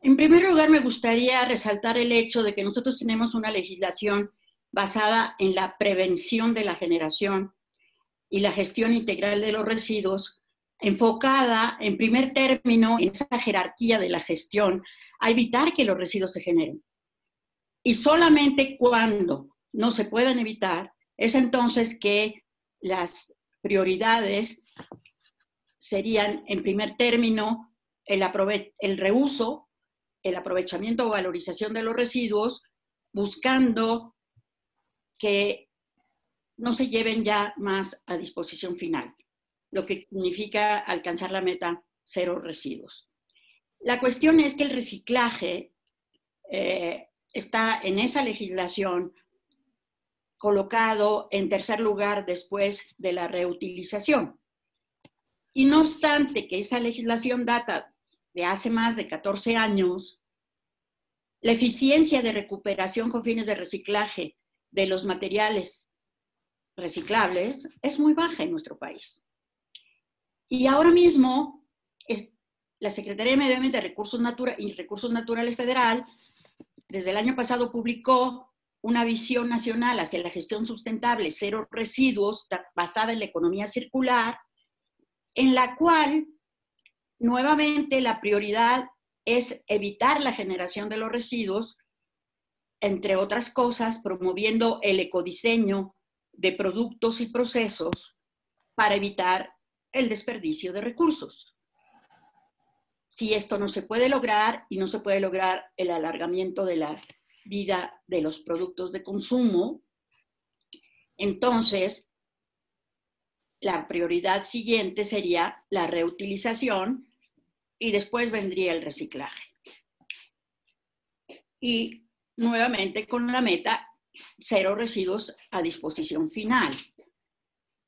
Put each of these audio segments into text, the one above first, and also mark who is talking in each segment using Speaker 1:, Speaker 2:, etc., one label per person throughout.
Speaker 1: En primer lugar, me gustaría resaltar el hecho de que nosotros tenemos una legislación basada en la prevención de la generación y la gestión integral de los residuos, enfocada en primer término en esa jerarquía de la gestión a evitar que los residuos se generen. Y solamente cuando no se pueden evitar, es entonces que las prioridades serían, en primer término, el reuso, el aprovechamiento o valorización de los residuos, buscando que no se lleven ya más a disposición final, lo que significa alcanzar la meta cero residuos. La cuestión es que el reciclaje está en esa legislación colocado en tercer lugar después de la reutilización. Y no obstante que esa legislación data de hace más de 14 años, la eficiencia de recuperación con fines de reciclaje de los materiales reciclables es muy baja en nuestro país. Y ahora mismo la Secretaría de Medio Ambiente y Recursos Naturales Federal, desde el año pasado publicó una visión nacional hacia la gestión sustentable, cero residuos, basada en la economía circular, en la cual nuevamente la prioridad es evitar la generación de los residuos, entre otras cosas, promoviendo el ecodiseño de productos y procesos para evitar el desperdicio de recursos. Si esto no se puede lograr y no se puede lograr el alargamiento de la vida de los productos de consumo, entonces la prioridad siguiente sería la reutilización y después vendría el reciclaje. Y nuevamente con la meta cero residuos a disposición final.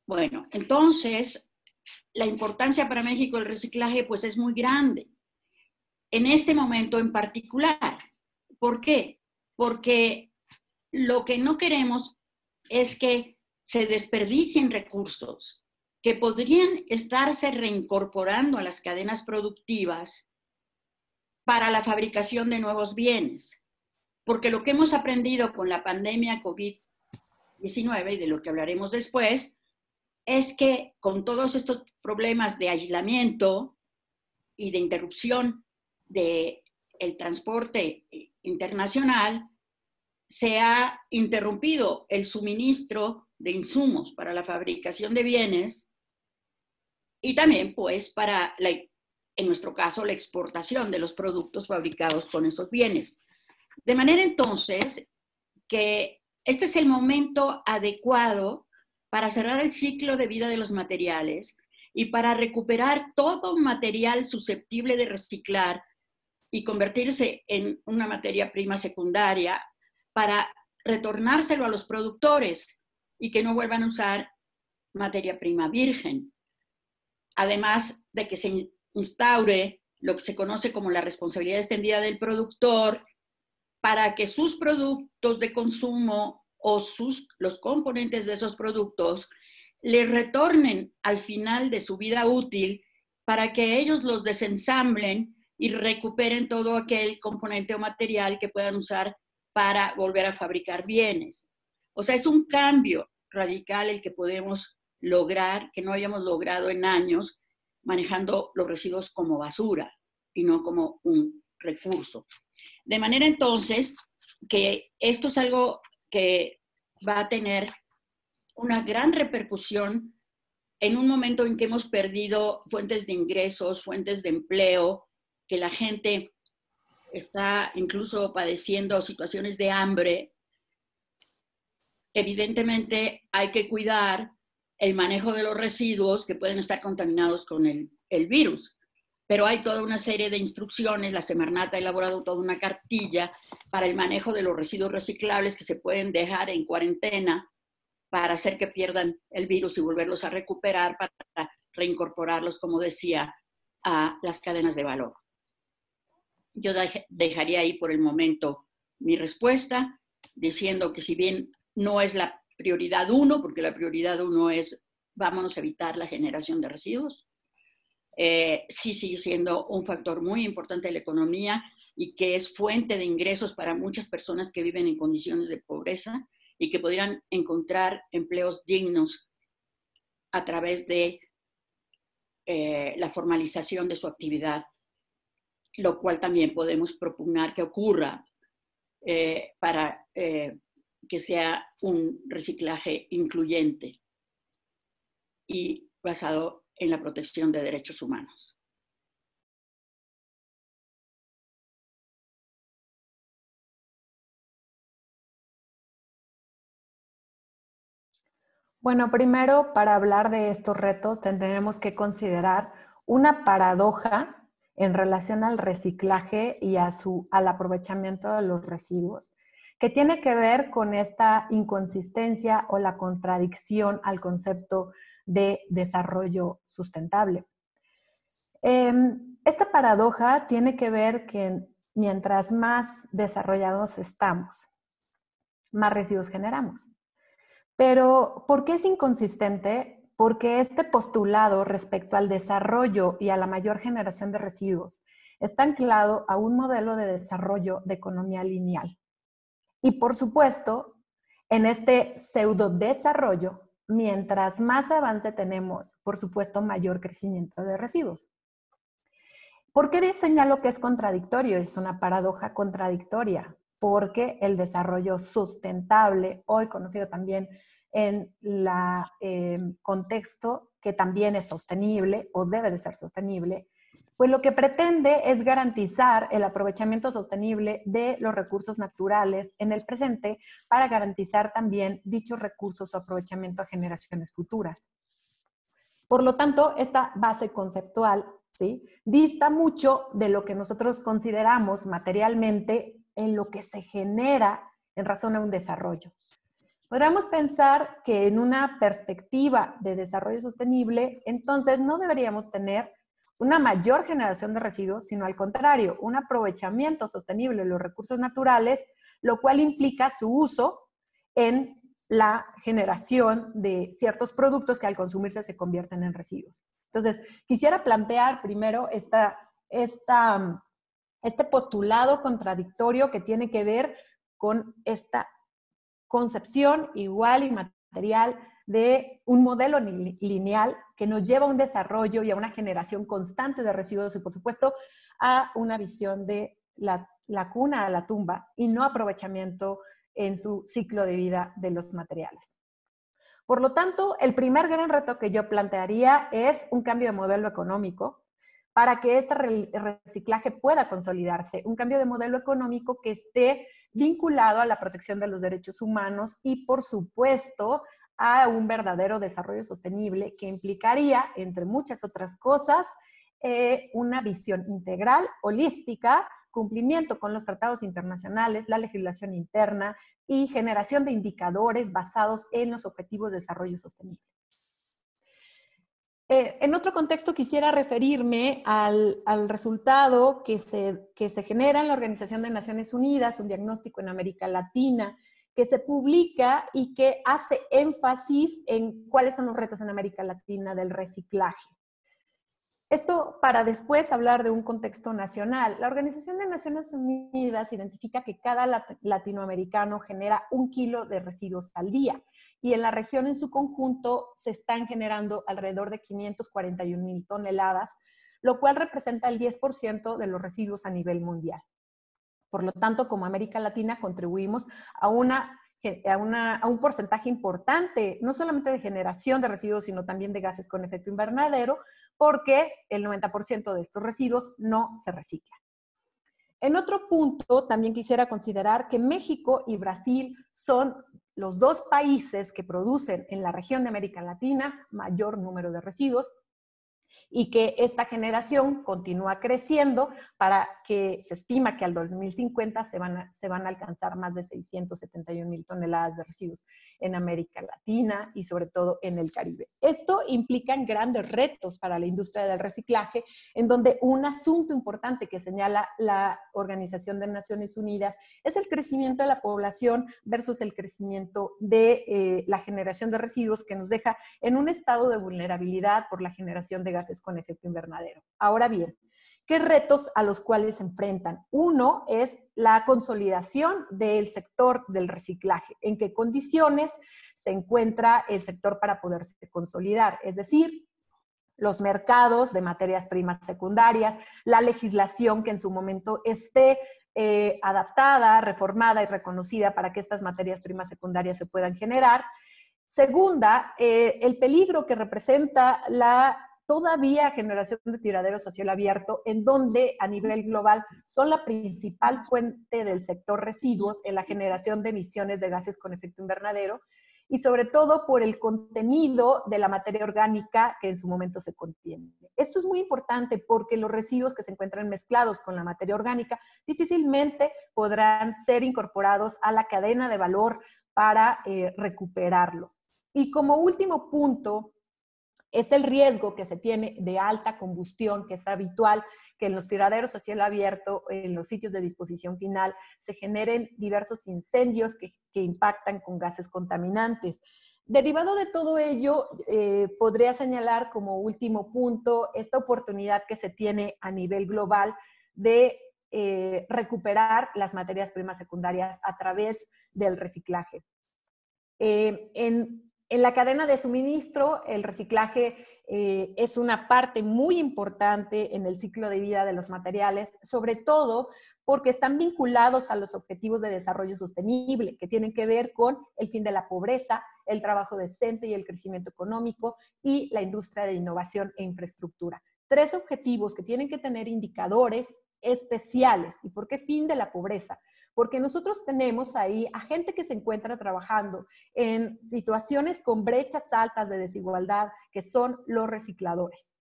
Speaker 1: Bueno, entonces la importancia para México del reciclaje pues es muy grande. En este momento en particular. ¿Por qué? Porque lo que no queremos es que se desperdicien recursos que podrían estarse reincorporando a las cadenas productivas para la fabricación de nuevos bienes. Porque lo que hemos aprendido con la pandemia COVID-19 y de lo que hablaremos después, es que con todos estos problemas de aislamiento y de interrupción del transporte internacional, se ha interrumpido el suministro de insumos para la fabricación de bienes y también, pues, para, en nuestro caso, la exportación de los productos fabricados con esos bienes. De manera entonces que este es el momento adecuado para cerrar el ciclo de vida de los materiales y para recuperar todo material susceptible de reciclar y convertirse en una materia prima secundaria para retornárselo a los productores y que no vuelvan a usar materia prima virgen. Además de que se instaure lo que se conoce como la responsabilidad extendida del productor para que sus productos de consumo o los componentes de esos productos les retornen al final de su vida útil para que ellos los desensamblen y recuperen todo aquel componente o material que puedan usar para volver a fabricar bienes. O sea, es un cambio radical el que podemos lograr, que no hayamos logrado en años, manejando los residuos como basura y no como un recurso. De manera entonces que esto es algo que va a tener una gran repercusión en un momento en que hemos perdido fuentes de ingresos, fuentes de empleo, que la gente está incluso padeciendo situaciones de hambre. Evidentemente hay que cuidar el manejo de los residuos que pueden estar contaminados con el virus, pero hay toda una serie de instrucciones. La Semarnat ha elaborado toda una cartilla para el manejo de los residuos reciclables que se pueden dejar en cuarentena para hacer que pierdan el virus y volverlos a recuperar para reincorporarlos, como decía, a las cadenas de valor. Yo dejaría ahí por el momento mi respuesta, diciendo que si bien no es la prioridad uno, porque la prioridad uno es vámonos a evitar la generación de residuos, sí sigue siendo un factor muy importante de la economía y que es fuente de ingresos para muchas personas que viven en condiciones de pobreza y que podrían encontrar empleos dignos a través de la formalización de su actividad, lo cual también podemos propugnar que ocurra para que sea un reciclaje incluyente y basado en la protección de derechos humanos.
Speaker 2: Bueno, primero, para hablar de estos retos, tendremos que considerar una paradoja en relación al reciclaje y al aprovechamiento de los residuos, que tiene que ver con esta inconsistencia o la contradicción al concepto de desarrollo sustentable. Esta paradoja tiene que ver que mientras más desarrollados estamos, más residuos generamos. Pero, ¿por qué es inconsistente? Porque este postulado respecto al desarrollo y a la mayor generación de residuos está anclado a un modelo de desarrollo de economía lineal. Y por supuesto, en este pseudo desarrollo, mientras más avance tenemos, por supuesto, mayor crecimiento de residuos. ¿Por qué señalo que es contradictorio? Es una paradoja contradictoria, porque el desarrollo sustentable, hoy conocido también en el contexto que también es sostenible o debe de ser sostenible, pues lo que pretende es garantizar el aprovechamiento sostenible de los recursos naturales en el presente para garantizar también dichos recursos su aprovechamiento a generaciones futuras. Por lo tanto, esta base conceptual, ¿sí?, dista mucho de lo que nosotros consideramos materialmente en lo que se genera en razón a un desarrollo. Podríamos pensar que en una perspectiva de desarrollo sostenible, entonces no deberíamos tener una mayor generación de residuos, sino al contrario, un aprovechamiento sostenible de los recursos naturales, lo cual implica su uso en la generación de ciertos productos que al consumirse se convierten en residuos. Entonces, quisiera plantear primero este postulado contradictorio que tiene que ver con esta concepción igual y material de un modelo lineal que nos lleva a un desarrollo y a una generación constante de residuos y, por supuesto, a una visión de la cuna a la tumba y no aprovechamiento en su ciclo de vida de los materiales. Por lo tanto, el primer gran reto que yo plantearía es un cambio de modelo económico para que este reciclaje pueda consolidarse, un cambio de modelo económico que esté vinculado a la protección de los derechos humanos y, por supuesto, a un verdadero desarrollo sostenible que implicaría, entre muchas otras cosas, una visión integral, holística, cumplimiento con los tratados internacionales, la legislación interna y generación de indicadores basados en los objetivos de desarrollo sostenible. En otro contexto quisiera referirme al resultado que se genera en la Organización de Naciones Unidas, un diagnóstico en América Latina, que se publica y que hace énfasis en cuáles son los retos en América Latina del reciclaje. Esto para después hablar de un contexto nacional. La Organización de Naciones Unidas identifica que cada latinoamericano genera 1 kilo de residuos al día y en la región en su conjunto se están generando alrededor de 541,000 toneladas, lo cual representa el 10% de los residuos a nivel mundial. Por lo tanto, como América Latina contribuimos a un porcentaje importante, no solamente de generación de residuos, sino también de gases con efecto invernadero, porque el 90% de estos residuos no se reciclan. En otro punto, también quisiera considerar que México y Brasil son los 2 países que producen en la región de América Latina mayor número de residuos y que esta generación continúa creciendo para que se estima que al 2050 se van a alcanzar más de 671,000 toneladas de residuos en América Latina y sobre todo en el Caribe. Esto implica grandes retos para la industria del reciclaje, en donde un asunto importante que señala la Organización de Naciones Unidas es el crecimiento de la población versus el crecimiento de la generación de residuos, que nos deja en un estado de vulnerabilidad por la generación de gases con efecto invernadero. Ahora bien, ¿Qué retos a los cuales se enfrentan? Uno es la consolidación del sector del reciclaje. ¿En qué condiciones se encuentra el sector para poderse consolidar? Es decir, los mercados de materias primas secundarias, la legislación que en su momento esté adaptada, reformada y reconocida para que estas materias primas secundarias se puedan generar. Segunda, el peligro que representa la todavía generación de tiraderos a cielo abierto, en donde a nivel global son la principal fuente del sector residuos en la generación de emisiones de gases con efecto invernadero, y sobre todo por el contenido de la materia orgánica que en su momento se contiene. Esto es muy importante porque los residuos que se encuentran mezclados con la materia orgánica difícilmente podrán ser incorporados a la cadena de valor para recuperarlo. Y como último punto, es el riesgo que se tiene de alta combustión, que es habitual que en los tiraderos a cielo abierto, en los sitios de disposición final, se generen diversos incendios que impactan con gases contaminantes. Derivado de todo ello, podría señalar como último punto esta oportunidad que se tiene a nivel global de recuperar las materias primas secundarias a través del reciclaje. En la cadena de suministro, el reciclaje es una parte muy importante en el ciclo de vida de los materiales, sobre todo porque están vinculados a los objetivos de desarrollo sostenible, que tienen que ver con el fin de la pobreza, el trabajo decente y el crecimiento económico, y la industria de innovación e infraestructura. 3 objetivos que tienen que tener indicadores especiales. ¿Y por qué fin de la pobreza? Porque nosotros tenemos ahí a gente que se encuentra trabajando en situaciones con brechas altas de desigualdad, que son los recicladores.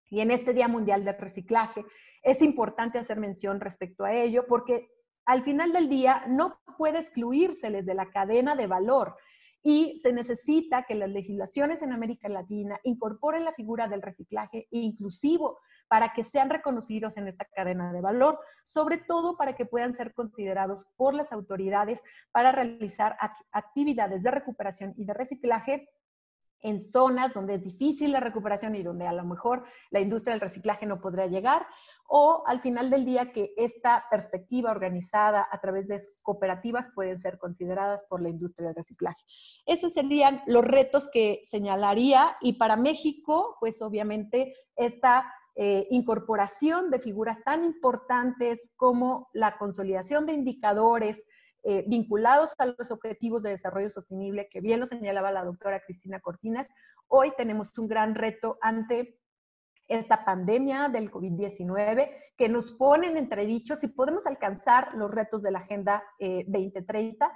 Speaker 2: Y en este Día Mundial del Reciclaje es importante hacer mención respecto a ello, porque al final del día no puede excluírseles de la cadena de valor. Y se necesita que las legislaciones en América Latina incorporen la figura del reciclaje inclusivo para que sean reconocidos en esta cadena de valor, sobre todo para que puedan ser considerados por las autoridades para realizar actividades de recuperación y de reciclaje en zonas donde es difícil la recuperación y donde a lo mejor la industria del reciclaje no podrá llegar, o al final del día que esta perspectiva organizada a través de cooperativas pueden ser consideradas por la industria del reciclaje. Esos serían los retos que señalaría, y para México, pues obviamente esta incorporación de figuras tan importantes como la consolidación de indicadores vinculados a los objetivos de desarrollo sostenible, que bien lo señalaba la doctora Cristina Cortinas. Hoy tenemos un gran reto ante esta pandemia del COVID-19 que nos pone en entredicho si podemos alcanzar los retos de la Agenda 2030,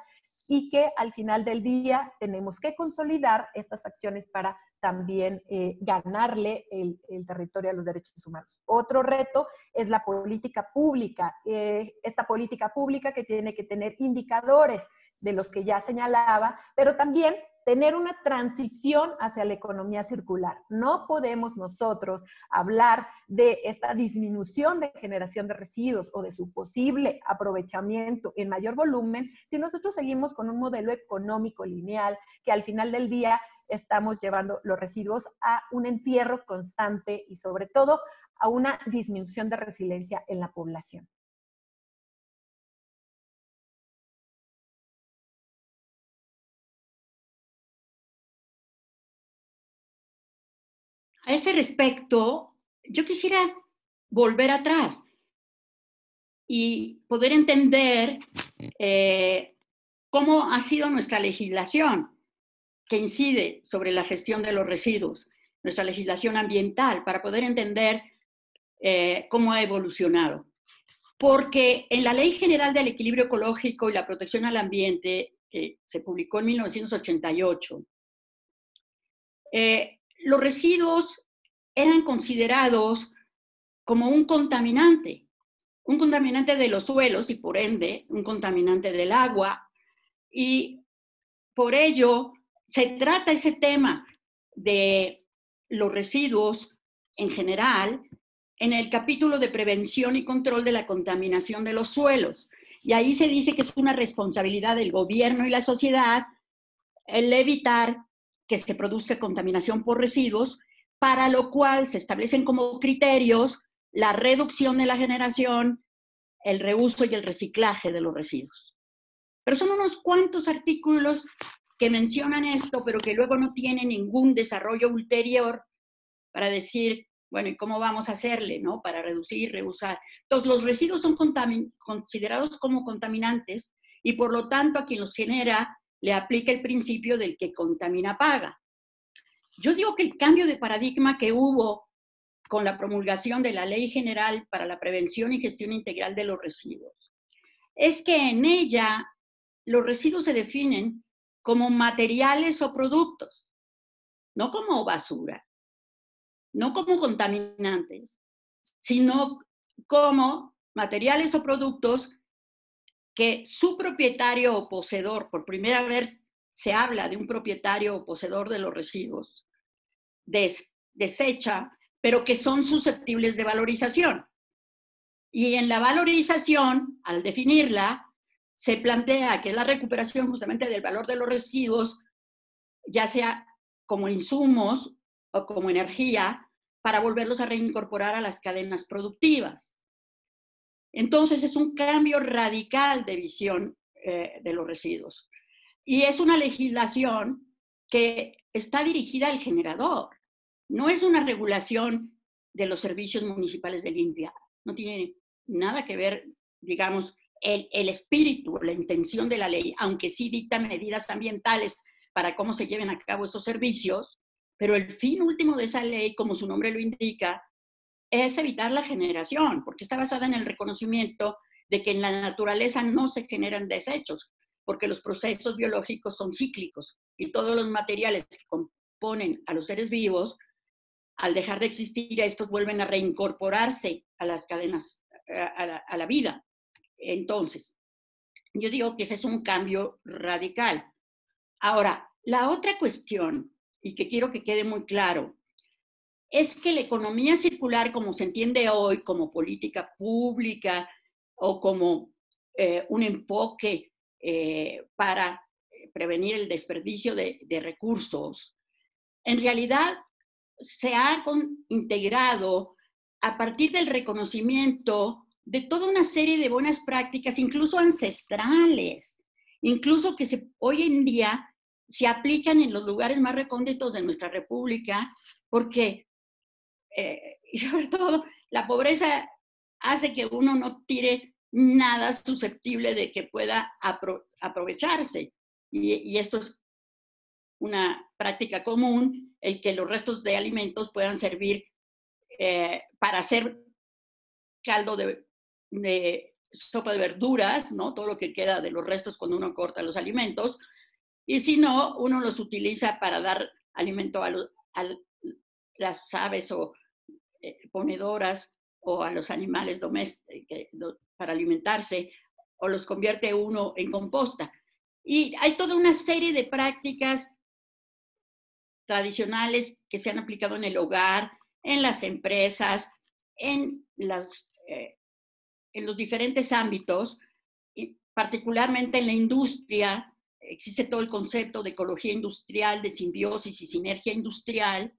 Speaker 2: y que al final del día tenemos que consolidar estas acciones para también ganarle el territorio a los derechos humanos. Otro reto es la política pública, esta política pública que tiene que tener indicadores de los que ya señalaba, pero también tener una transición hacia la economía circular. No podemos nosotros hablar de esta disminución de generación de residuos o de su posible aprovechamiento en mayor volumen si nosotros seguimos con un modelo económico lineal que al final del día estamos llevando los residuos a un entierro constante y sobre todo a una disminución de resiliencia en la población.
Speaker 1: A ese respecto, yo quisiera volver atrás y poder entender cómo ha sido nuestra legislación que incide sobre la gestión de los residuos, nuestra legislación ambiental, para poder entender cómo ha evolucionado. Porque en la Ley General del Equilibrio Ecológico y la Protección al Ambiente, que se publicó en 1988, los residuos eran considerados como un contaminante de los suelos y por ende un contaminante del agua, y por ello se trata ese tema de los residuos en general en el capítulo de prevención y control de la contaminación de los suelos, y ahí se dice que es una responsabilidad del gobierno y la sociedad el evitar que se produzca contaminación por residuos, para lo cual se establecen como criterios la reducción de la generación, el reuso y el reciclaje de los residuos. Pero son unos cuantos artículos que mencionan esto, pero que luego no tienen ningún desarrollo ulterior para decir, bueno, ¿y cómo vamos a hacerle, no? Para reducir, reusar. Entonces, los residuos son considerados como contaminantes y por lo tanto a quien los genera le aplica el principio del que contamina paga. Yo digo que el cambio de paradigma que hubo con la promulgación de la Ley General para la Prevención y Gestión Integral de los Residuos es que en ella los residuos se definen como materiales o productos, no como basura, no como contaminantes, sino como materiales o productos que su propietario o poseedor, por primera vez se habla de un propietario o poseedor de los residuos, desecha, pero que son susceptibles de valorización. Y en la valorización, al definirla, se plantea que es la recuperación justamente del valor de los residuos, ya sea como insumos o como energía, para volverlos a reincorporar a las cadenas productivas. Entonces es un cambio radical de visión de los residuos. Y es una legislación que está dirigida al generador. No es una regulación de los servicios municipales de limpia. No tiene nada que ver, digamos, el espíritu, la intención de la ley, aunque sí dicta medidas ambientales para cómo se lleven a cabo esos servicios, pero el fin último de esa ley, como su nombre lo indica, es evitar la generación, porque está basada en el reconocimiento de que en la naturaleza no se generan desechos, porque los procesos biológicos son cíclicos y todos los materiales que componen a los seres vivos, al dejar de existir, estos vuelven a reincorporarse a las cadenas, a la vida. Entonces, yo digo que ese es un cambio radical. Ahora, la otra cuestión, y que quiero que quede muy claro, es que la economía circular, como se entiende hoy, como política pública o como un enfoque para prevenir el desperdicio de recursos, en realidad se ha integrado a partir del reconocimiento de toda una serie de buenas prácticas, incluso ancestrales, incluso que hoy en día se aplican en los lugares más recónditos de nuestra república, porque, y sobre todo, la pobreza hace que uno no tire nada susceptible de que pueda aprovecharse. Y esto es una práctica común, el que los restos de alimentos puedan servir para hacer caldo de sopa de verduras, ¿no? Todo lo que queda de los restos cuando uno corta los alimentos, y si no, uno los utiliza para dar alimento a las aves o ponedoras o a los animales domésticos para alimentarse, o los convierte uno en composta. Y hay toda una serie de prácticas tradicionales que se han aplicado en el hogar, en las empresas, en los diferentes ámbitos, y particularmente en la industria. Existe todo el concepto de ecología industrial, de simbiosis y sinergia industrial,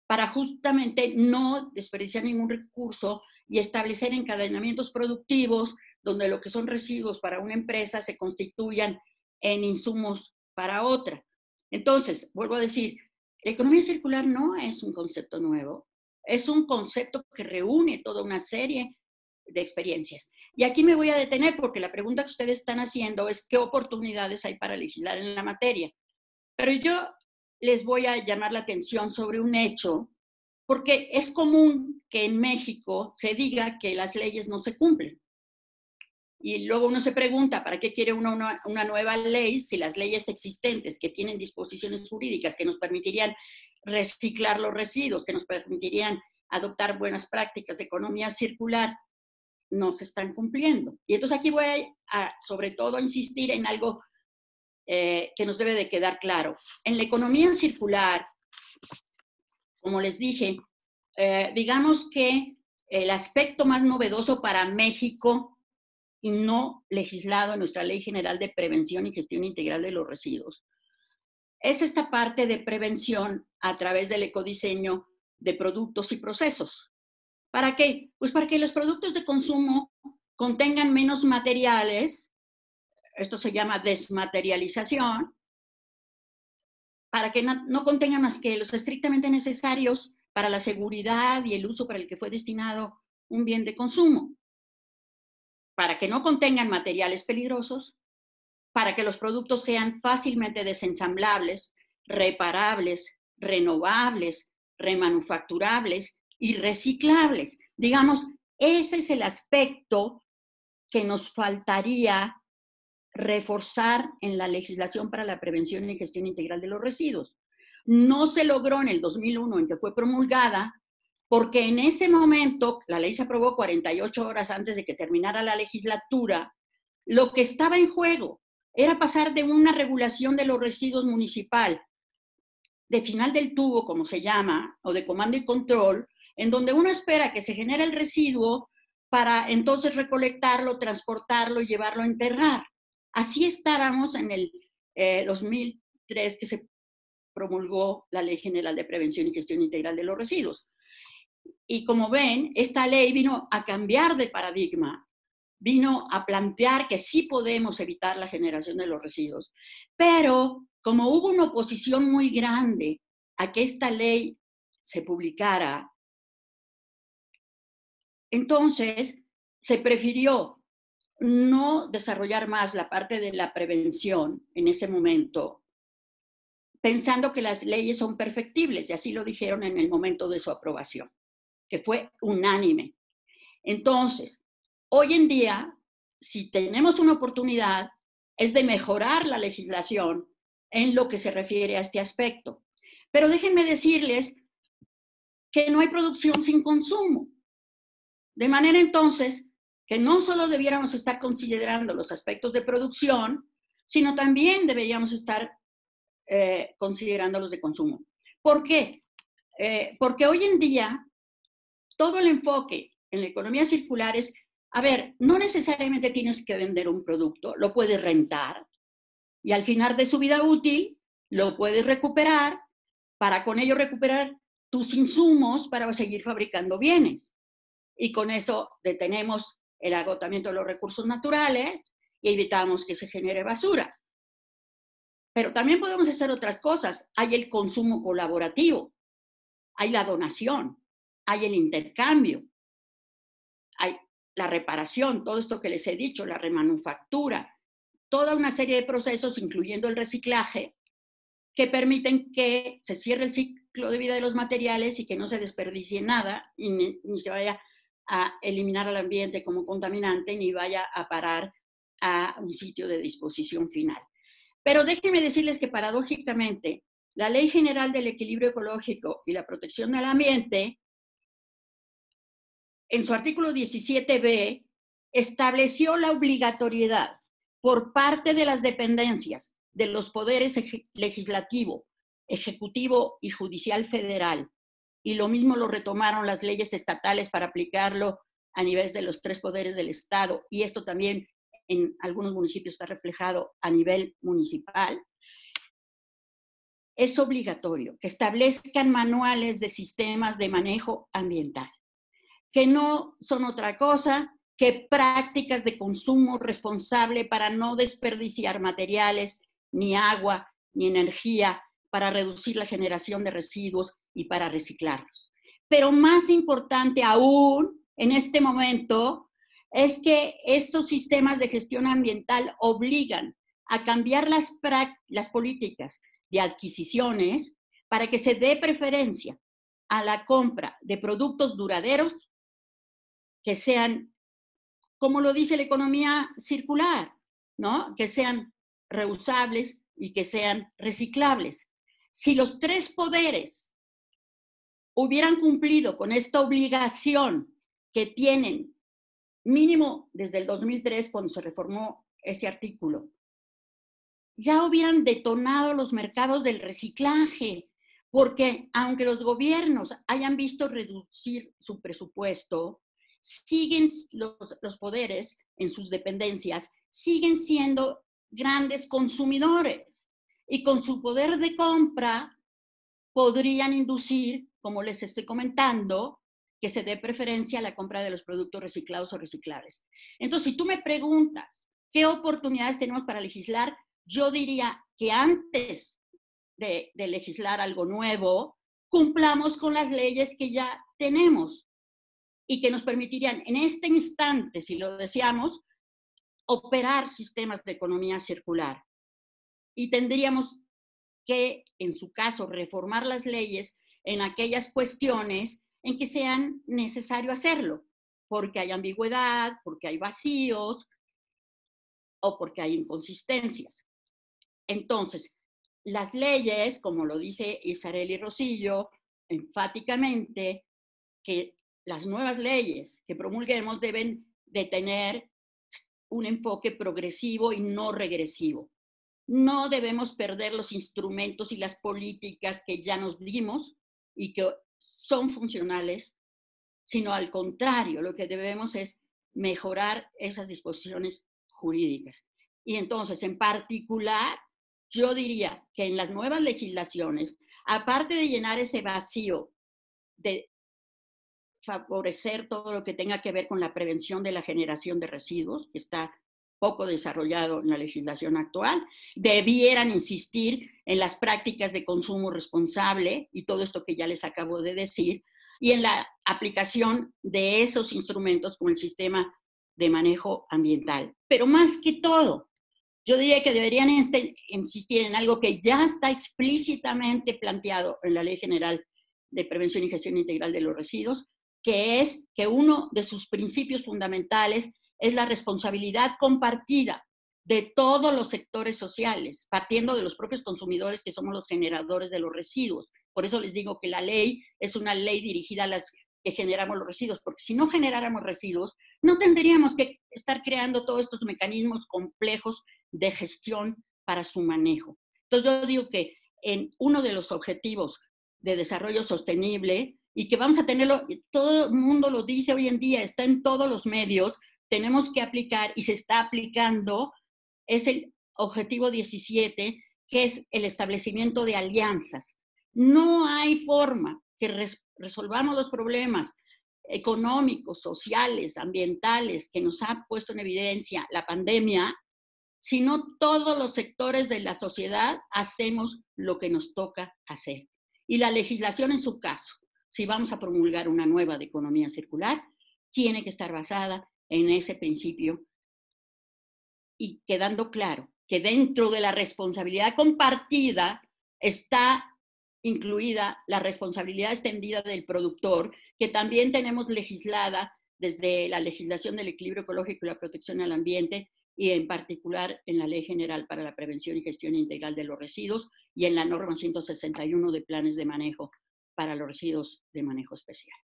Speaker 1: para justamente no desperdiciar ningún recurso y establecer encadenamientos productivos donde lo que son residuos para una empresa se constituyan en insumos para otra. Entonces, vuelvo a decir, la economía circular no es un concepto nuevo, es un concepto que reúne toda una serie de experiencias. Y aquí me voy a detener porque la pregunta que ustedes están haciendo es qué oportunidades hay para legislar en la materia. Pero yo les voy a llamar la atención sobre un hecho, porque es común que en México se diga que las leyes no se cumplen. Y luego uno se pregunta, ¿para qué quiere uno una nueva ley si las leyes existentes que tienen disposiciones jurídicas que nos permitirían reciclar los residuos, que nos permitirían adoptar buenas prácticas de economía circular, no se están cumpliendo? Y entonces aquí voy a sobre todo, a insistir en algo que nos debe de quedar claro. En la economía circular, como les dije, digamos que el aspecto más novedoso para México y no legislado en nuestra Ley General de Prevención y Gestión Integral de los Residuos es esta parte de prevención a través del ecodiseño de productos y procesos. ¿Para qué? Pues para que los productos de consumo contengan menos materiales, esto se llama desmaterialización, para que no contengan más que los estrictamente necesarios para la seguridad y el uso para el que fue destinado un bien de consumo, para que no contengan materiales peligrosos, para que los productos sean fácilmente desensamblables, reparables, renovables, remanufacturables y reciclables. Digamos, ese es el aspecto que nos faltaría reforzar en la legislación para la prevención y gestión integral de los residuos. No se logró en el 2001, en que fue promulgada, porque en ese momento, la ley se aprobó 48 horas antes de que terminara la legislatura, lo que estaba en juego era pasar de una regulación de los residuos municipal, de final del tubo, como se llama, o de comando y control, en donde uno espera que se genere el residuo para entonces recolectarlo, transportarlo y llevarlo a enterrar. Así estábamos en el 2003, que se promulgó la Ley General de Prevención y Gestión Integral de los Residuos. Y como ven, esta ley vino a cambiar de paradigma, vino a plantear que sí podemos evitar la generación de los residuos. Pero como hubo una oposición muy grande a que esta ley se publicara, entonces se prefirió no desarrollar más la parte de la prevención en ese momento, pensando que las leyes son perfectibles, y así lo dijeron en el momento de su aprobación, que fue unánime. Entonces, hoy en día, si tenemos una oportunidad, es de mejorar la legislación en lo que se refiere a este aspecto. Pero déjenme decirles que no hay producción sin consumo. De manera entonces que no solo debiéramos estar considerando los aspectos de producción, sino también deberíamos estar considerando los de consumo. ¿Por qué? Porque hoy en día todo el enfoque en la economía circular es, a ver, no necesariamente tienes que vender un producto, lo puedes rentar y al final de su vida útil lo puedes recuperar para con ello recuperar tus insumos para seguir fabricando bienes. Y con eso detenemos el agotamiento de los recursos naturales y evitamos que se genere basura. Pero también podemos hacer otras cosas. Hay el consumo colaborativo, hay la donación, hay el intercambio, hay la reparación, todo esto que les he dicho, la remanufactura, toda una serie de procesos, incluyendo el reciclaje, que permiten que se cierre el ciclo de vida de los materiales y que no se desperdicie nada y ni se vaya a eliminar al ambiente como contaminante, ni vaya a parar a un sitio de disposición final. Pero déjenme decirles que paradójicamente, la Ley General del Equilibrio Ecológico y la Protección del Ambiente, en su artículo 17b, estableció la obligatoriedad por parte de las dependencias de los poderes legislativo, ejecutivo y judicial federal, y lo mismo lo retomaron las leyes estatales para aplicarlo a niveles de los 3 poderes del Estado, y esto también en algunos municipios está reflejado a nivel municipal. Es obligatorio que establezcan manuales de sistemas de manejo ambiental, que no son otra cosa que prácticas de consumo responsable para no desperdiciar materiales, ni agua, ni energía, para reducir la generación de residuos y para reciclarlos. Pero más importante aún en este momento es que estos sistemas de gestión ambiental obligan a cambiar las políticas de adquisiciones para que se dé preferencia a la compra de productos duraderos que sean, como lo dice la economía circular, ¿no? Que sean reusables y que sean reciclables. Si los 3 poderes hubieran cumplido con esta obligación que tienen, mínimo desde el 2003, cuando se reformó ese artículo, ya hubieran detonado los mercados del reciclaje, porque aunque los gobiernos hayan visto reducir su presupuesto, siguen los poderes en sus dependencias, siguen siendo grandes consumidores y con su poder de compra podrían inducir, como les estoy comentando, que se dé preferencia a la compra de los productos reciclados o reciclables. Entonces, si tú me preguntas qué oportunidades tenemos para legislar, yo diría que antes de legislar algo nuevo, cumplamos con las leyes que ya tenemos y que nos permitirían en este instante, si lo deseamos, operar sistemas de economía circular. Y tendríamos que, en su caso, reformar las leyes en aquellas cuestiones en que sean necesario hacerlo, porque hay ambigüedad, porque hay vacíos o porque hay inconsistencias. Entonces, las leyes, como lo dice Isarelli Rosillo, enfáticamente, que las nuevas leyes que promulguemos deben de tener un enfoque progresivo y no regresivo. No debemos perder los instrumentos y las políticas que ya nos dimos y que son funcionales, sino al contrario, lo que debemos es mejorar esas disposiciones jurídicas. Y entonces, en particular, yo diría que en las nuevas legislaciones, aparte de llenar ese vacío de favorecer todo lo que tenga que ver con la prevención de la generación de residuos, que está poco desarrollado en la legislación actual, debieran insistir en las prácticas de consumo responsable y todo esto que ya les acabo de decir, y en la aplicación de esos instrumentos como el sistema de manejo ambiental. Pero más que todo, yo diría que deberían insistir en algo que ya está explícitamente planteado en la Ley General de Prevención y Gestión Integral de los Residuos, que es que uno de sus principios fundamentales es la responsabilidad compartida de todos los sectores sociales, partiendo de los propios consumidores que somos los generadores de los residuos. Por eso les digo que la ley es una ley dirigida a las que generamos los residuos, porque si no generáramos residuos, no tendríamos que estar creando todos estos mecanismos complejos de gestión para su manejo. Entonces yo digo que en uno de los objetivos de desarrollo sostenible, y que vamos a tenerlo, todo el mundo lo dice hoy en día, está en todos los medios, tenemos que aplicar y se está aplicando, es el objetivo 17, que es el establecimiento de alianzas. No hay forma que resolvamos los problemas económicos, sociales, ambientales que nos ha puesto en evidencia la pandemia, sino todos los sectores de la sociedad hacemos lo que nos toca hacer. Y la legislación en su caso, si vamos a promulgar una nueva de economía circular, tiene que estar basada en ese principio y quedando claro que dentro de la responsabilidad compartida está incluida la responsabilidad extendida del productor, que también tenemos legislada desde la legislación del equilibrio ecológico y la protección al ambiente, y en particular en la Ley General para la Prevención y Gestión Integral de los Residuos y en la norma 161 de planes de manejo para los residuos de manejo especial.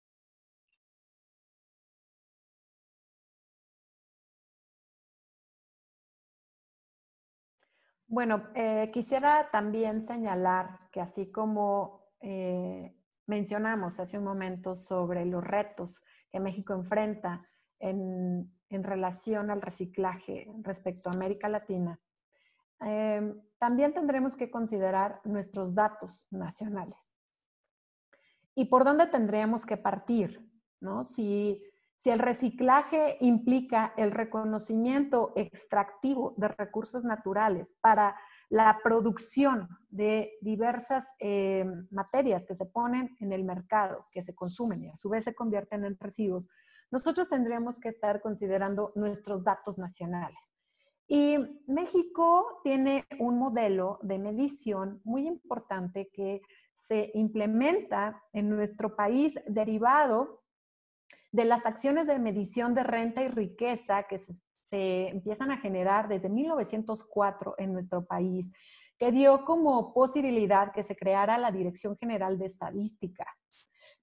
Speaker 2: Bueno, quisiera también señalar que así como mencionamos hace un momento sobre los retos que México enfrenta en relación al reciclaje respecto a América Latina, también tendremos que considerar nuestros datos nacionales. ¿Y por dónde tendríamos que partir? ¿No? Si el reciclaje implica el reconocimiento extractivo de recursos naturales para la producción de diversas materias que se ponen en el mercado, que se consumen y a su vez se convierten en residuos, nosotros tendríamos que estar considerando nuestros datos nacionales. Y México tiene un modelo de medición muy importante que se implementa en nuestro país derivado de las acciones de medición de renta y riqueza que se empiezan a generar desde 1904 en nuestro país, que dio como posibilidad que se creara la Dirección General de Estadística.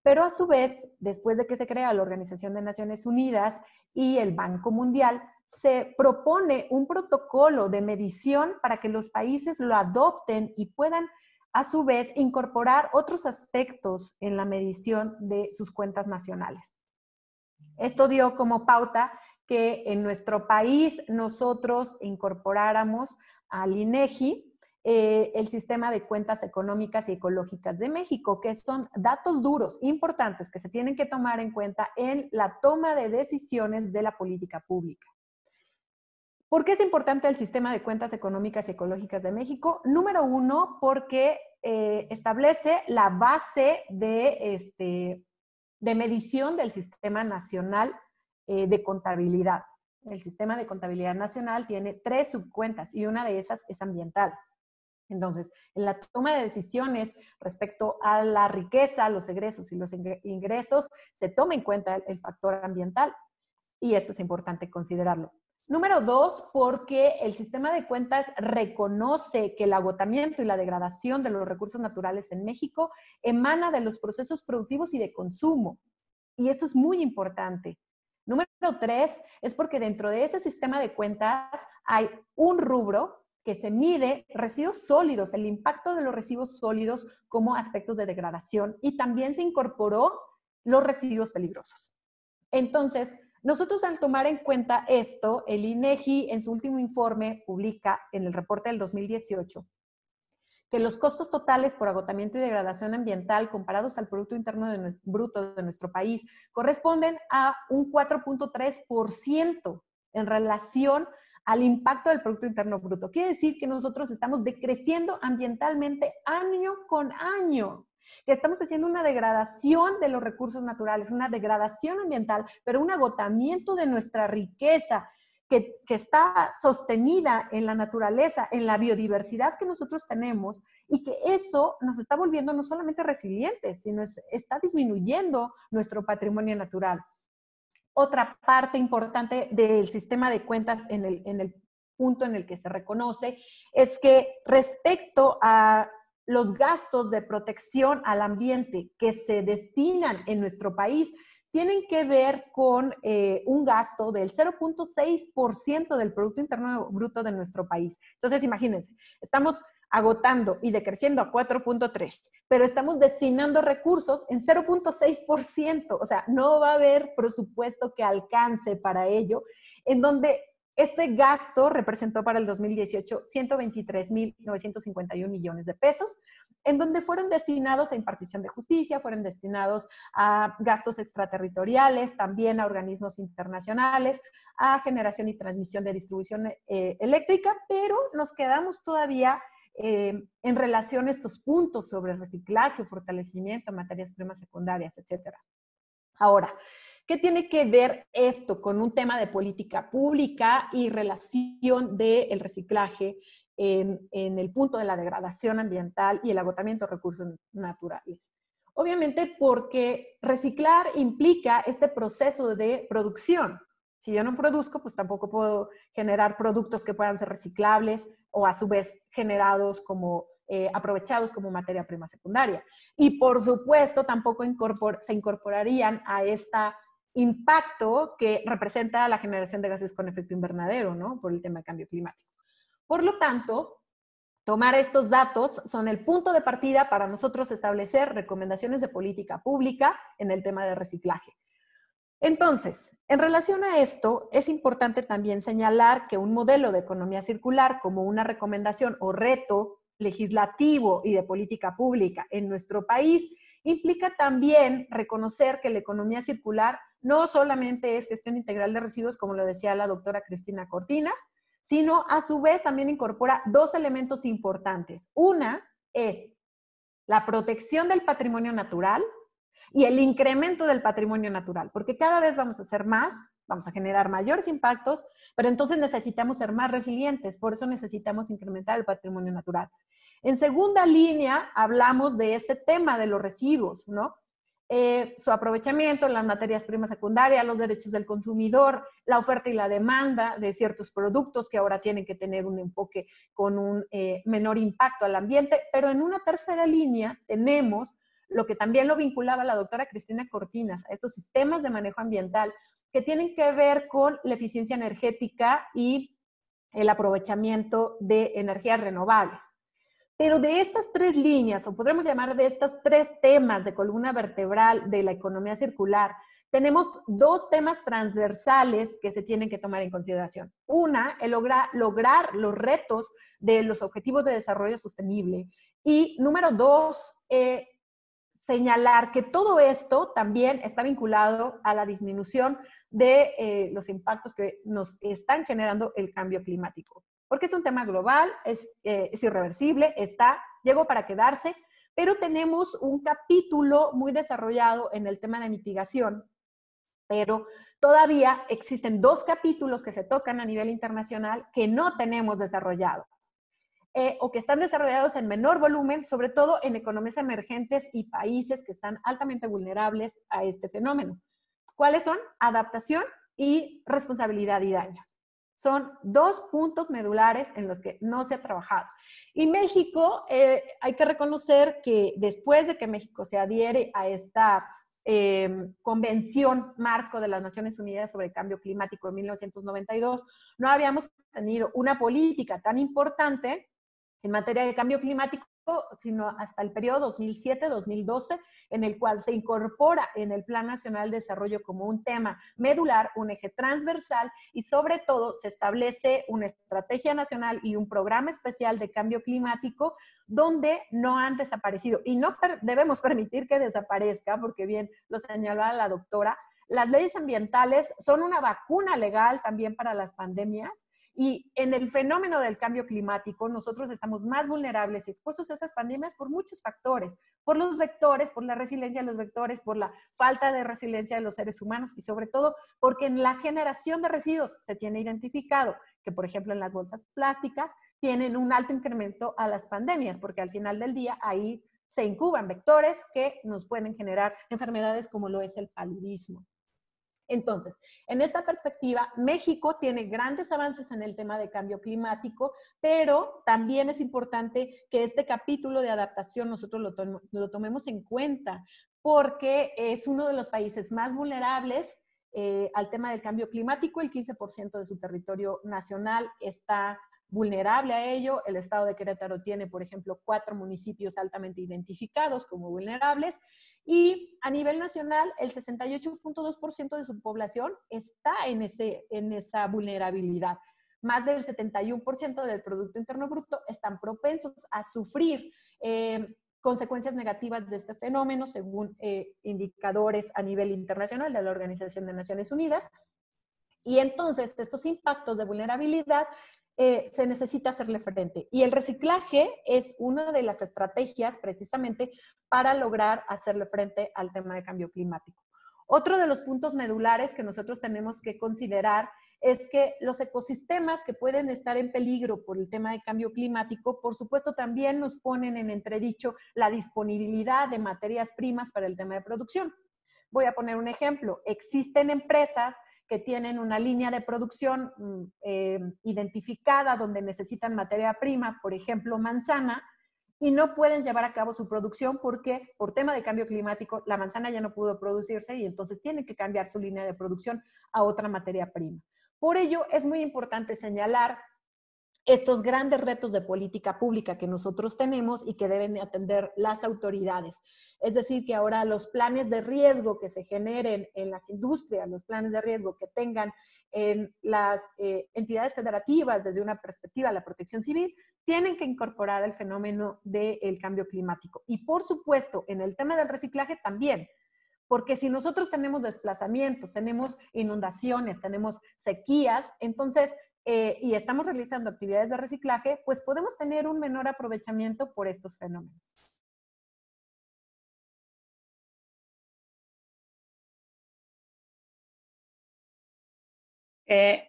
Speaker 2: Pero a su vez, después de que se crea la Organización de Naciones Unidas y el Banco Mundial, se propone un protocolo de medición para que los países lo adopten y puedan a su vez incorporar otros aspectos en la medición de sus cuentas nacionales. Esto dio como pauta que en nuestro país nosotros incorporáramos al INEGI el sistema de cuentas económicas y ecológicas de México, que son datos duros, importantes, que se tienen que tomar en cuenta en la toma de decisiones de la política pública. ¿Por qué es importante el sistema de cuentas económicas y ecológicas de México? Número uno, porque establece la base de medición del Sistema Nacional de Contabilidad. El Sistema de Contabilidad Nacional tiene 3 subcuentas y una de esas es ambiental. Entonces, en la toma de decisiones respecto a la riqueza, los egresos y los ingresos, se toma en cuenta el factor ambiental y esto es importante considerarlo. Número 2, porque el sistema de cuentas reconoce que el agotamiento y la degradación de los recursos naturales en México emana de los procesos productivos y de consumo. Y esto es muy importante. Número 3, es porque dentro de ese sistema de cuentas hay un rubro que se mide residuos sólidos, el impacto de los residuos sólidos como aspectos de degradación y también se incorporó los residuos peligrosos. Entonces, nosotros al tomar en cuenta esto, el INEGI en su último informe publica en el reporte del 2018 que los costos totales por agotamiento y degradación ambiental comparados al Producto Interno Bruto de nuestro país corresponden a un 4.3% en relación al impacto del Producto Interno Bruto. Quiere decir que nosotros estamos decreciendo ambientalmente año con año, que estamos haciendo una degradación de los recursos naturales, una degradación ambiental, pero un agotamiento de nuestra riqueza que está sostenida en la naturaleza, en la biodiversidad que nosotros tenemos y que eso nos está volviendo no solamente resilientes, sino está disminuyendo nuestro patrimonio natural. Otra parte importante del sistema de cuentas en el punto en el que se reconoce es que respecto a los gastos de protección al ambiente que se destinan en nuestro país tienen que ver con un gasto del 0.6% del Producto Interno Bruto de nuestro país. Entonces, imagínense, estamos agotando y decreciendo a 4.3, pero estamos destinando recursos en 0.6%, o sea, no va a haber presupuesto que alcance para ello, en donde este gasto representó para el 2018 123.951 millones de pesos, en donde fueron destinados a impartición de justicia, fueron destinados a gastos extraterritoriales, también a organismos internacionales, a generación y transmisión de distribución eléctrica, pero nos quedamos todavía en relación a estos puntos sobre reciclaje, fortalecimiento, materias primas secundarias, etc. Ahora, ¿qué tiene que ver esto con un tema de política pública y relación del reciclaje en el punto de la degradación ambiental y el agotamiento de recursos naturales? Obviamente porque reciclar implica este proceso de producción. Si yo no produzco, pues tampoco puedo generar productos que puedan ser reciclables o a su vez generados como aprovechados como materia prima secundaria. Y por supuesto tampoco se incorporarían a esta impacto que representa la generación de gases con efecto invernadero, ¿no? Por el tema de cambio climático. Por lo tanto, tomar estos datos son el punto de partida para nosotros establecer recomendaciones de política pública en el tema de reciclaje. Entonces, en relación a esto, es importante también señalar que un modelo de economía circular como una recomendación o reto legislativo y de política pública en nuestro país implica también reconocer que la economía circular no solamente es gestión integral de residuos, como lo decía la doctora Cristina Cortinas, sino a su vez también incorpora 2 elementos importantes. Una es la protección del patrimonio natural y el incremento del patrimonio natural, porque cada vez vamos a hacer más, vamos a generar mayores impactos, pero entonces necesitamos ser más resilientes, por eso necesitamos incrementar el patrimonio natural. En segunda línea, hablamos de este tema de los residuos, ¿no? Su aprovechamiento, las materias primas secundarias, los derechos del consumidor, la oferta y la demanda de ciertos productos que ahora tienen que tener un enfoque con un menor impacto al ambiente, pero en una tercera línea tenemos lo que también lo vinculaba la doctora Cristina Cortinas, a estos sistemas de manejo ambiental que tienen que ver con la eficiencia energética y el aprovechamiento de energías renovables. Pero de estas 3 líneas, o podríamos llamar de estos 3 temas de columna vertebral de la economía circular, tenemos dos temas transversales que se tienen que tomar en consideración. Una, el lograr los retos de los objetivos de desarrollo sostenible. Y número dos, señalar que todo esto también está vinculado a la disminución de los impactos que nos están generando el cambio climático. Porque es un tema global, es irreversible, llegó para quedarse, pero tenemos un capítulo muy desarrollado en el tema de mitigación, pero todavía existen dos capítulos que se tocan a nivel internacional que no tenemos desarrollados. O que están desarrollados en menor volumen, sobre todo en economías emergentes y países que están altamente vulnerables a este fenómeno. ¿Cuáles son? Adaptación y responsabilidad y daños. Son dos puntos medulares en los que no se ha trabajado. Y México, hay que reconocer que después de que México se adhiere a esta Convención Marco de las Naciones Unidas sobre el Cambio Climático en 1992, no habíamos tenido una política tan importante en materia de cambio climático, sino hasta el periodo 2007-2012, en el cual se incorpora en el Plan Nacional de Desarrollo como un tema medular, un eje transversal, y sobre todo se establece una estrategia nacional y un programa especial de cambio climático donde no han desaparecido, y no debemos permitir que desaparezca, porque bien lo señalaba la doctora, las leyes ambientales son una vacuna legal también para las pandemias. Y en el fenómeno del cambio climático, nosotros estamos más vulnerables y expuestos a esas pandemias por muchos factores, por los vectores, por la resiliencia de los vectores, por la falta de resiliencia de los seres humanos y sobre todo porque en la generación de residuos se tiene identificado que, por ejemplo, en las bolsas plásticas tienen un alto incremento a las pandemias, porque al final del día ahí se incuban vectores que nos pueden generar enfermedades como lo es el paludismo. Entonces, en esta perspectiva, México tiene grandes avances en el tema de cambio climático, pero también es importante que este capítulo de adaptación nosotros lo tomemos en cuenta, porque es uno de los países más vulnerables al tema del cambio climático. El 15% de su territorio nacional está vulnerable a ello. El estado de Querétaro tiene, por ejemplo, 4 municipios altamente identificados como vulnerables. Y a nivel nacional, el 68.2% de su población está en esa vulnerabilidad. Más del 71% del Producto Interno Bruto están propensos a sufrir consecuencias negativas de este fenómeno, según indicadores a nivel internacional de la Organización de Naciones Unidas. Y entonces, estos impactos de vulnerabilidad se necesita hacerle frente. Y el reciclaje es una de las estrategias precisamente para lograr hacerle frente al tema de cambio climático. Otro de los puntos medulares que nosotros tenemos que considerar es que los ecosistemas que pueden estar en peligro por el tema de cambio climático, por supuesto, también nos ponen en entredicho la disponibilidad de materias primas para el tema de producción. Voy a poner un ejemplo. Existen empresas que tienen una línea de producción identificada donde necesitan materia prima, por ejemplo, manzana, y no pueden llevar a cabo su producción porque por tema de cambio climático la manzana ya no pudo producirse y entonces tienen que cambiar su línea de producción a otra materia prima. Por ello, es muy importante señalar estos grandes retos de política pública que nosotros tenemos y que deben atender las autoridades. Es decir, que ahora los planes de riesgo que se generen en las industrias, los planes de riesgo que tengan en las entidades federativas desde una perspectiva de la protección civil, tienen que incorporar el fenómeno del cambio climático. Y por supuesto, en el tema del reciclaje también, porque si nosotros tenemos desplazamientos, tenemos inundaciones, tenemos sequías, entonces y estamos realizando actividades de reciclaje, pues podemos tener un menor aprovechamiento por estos fenómenos.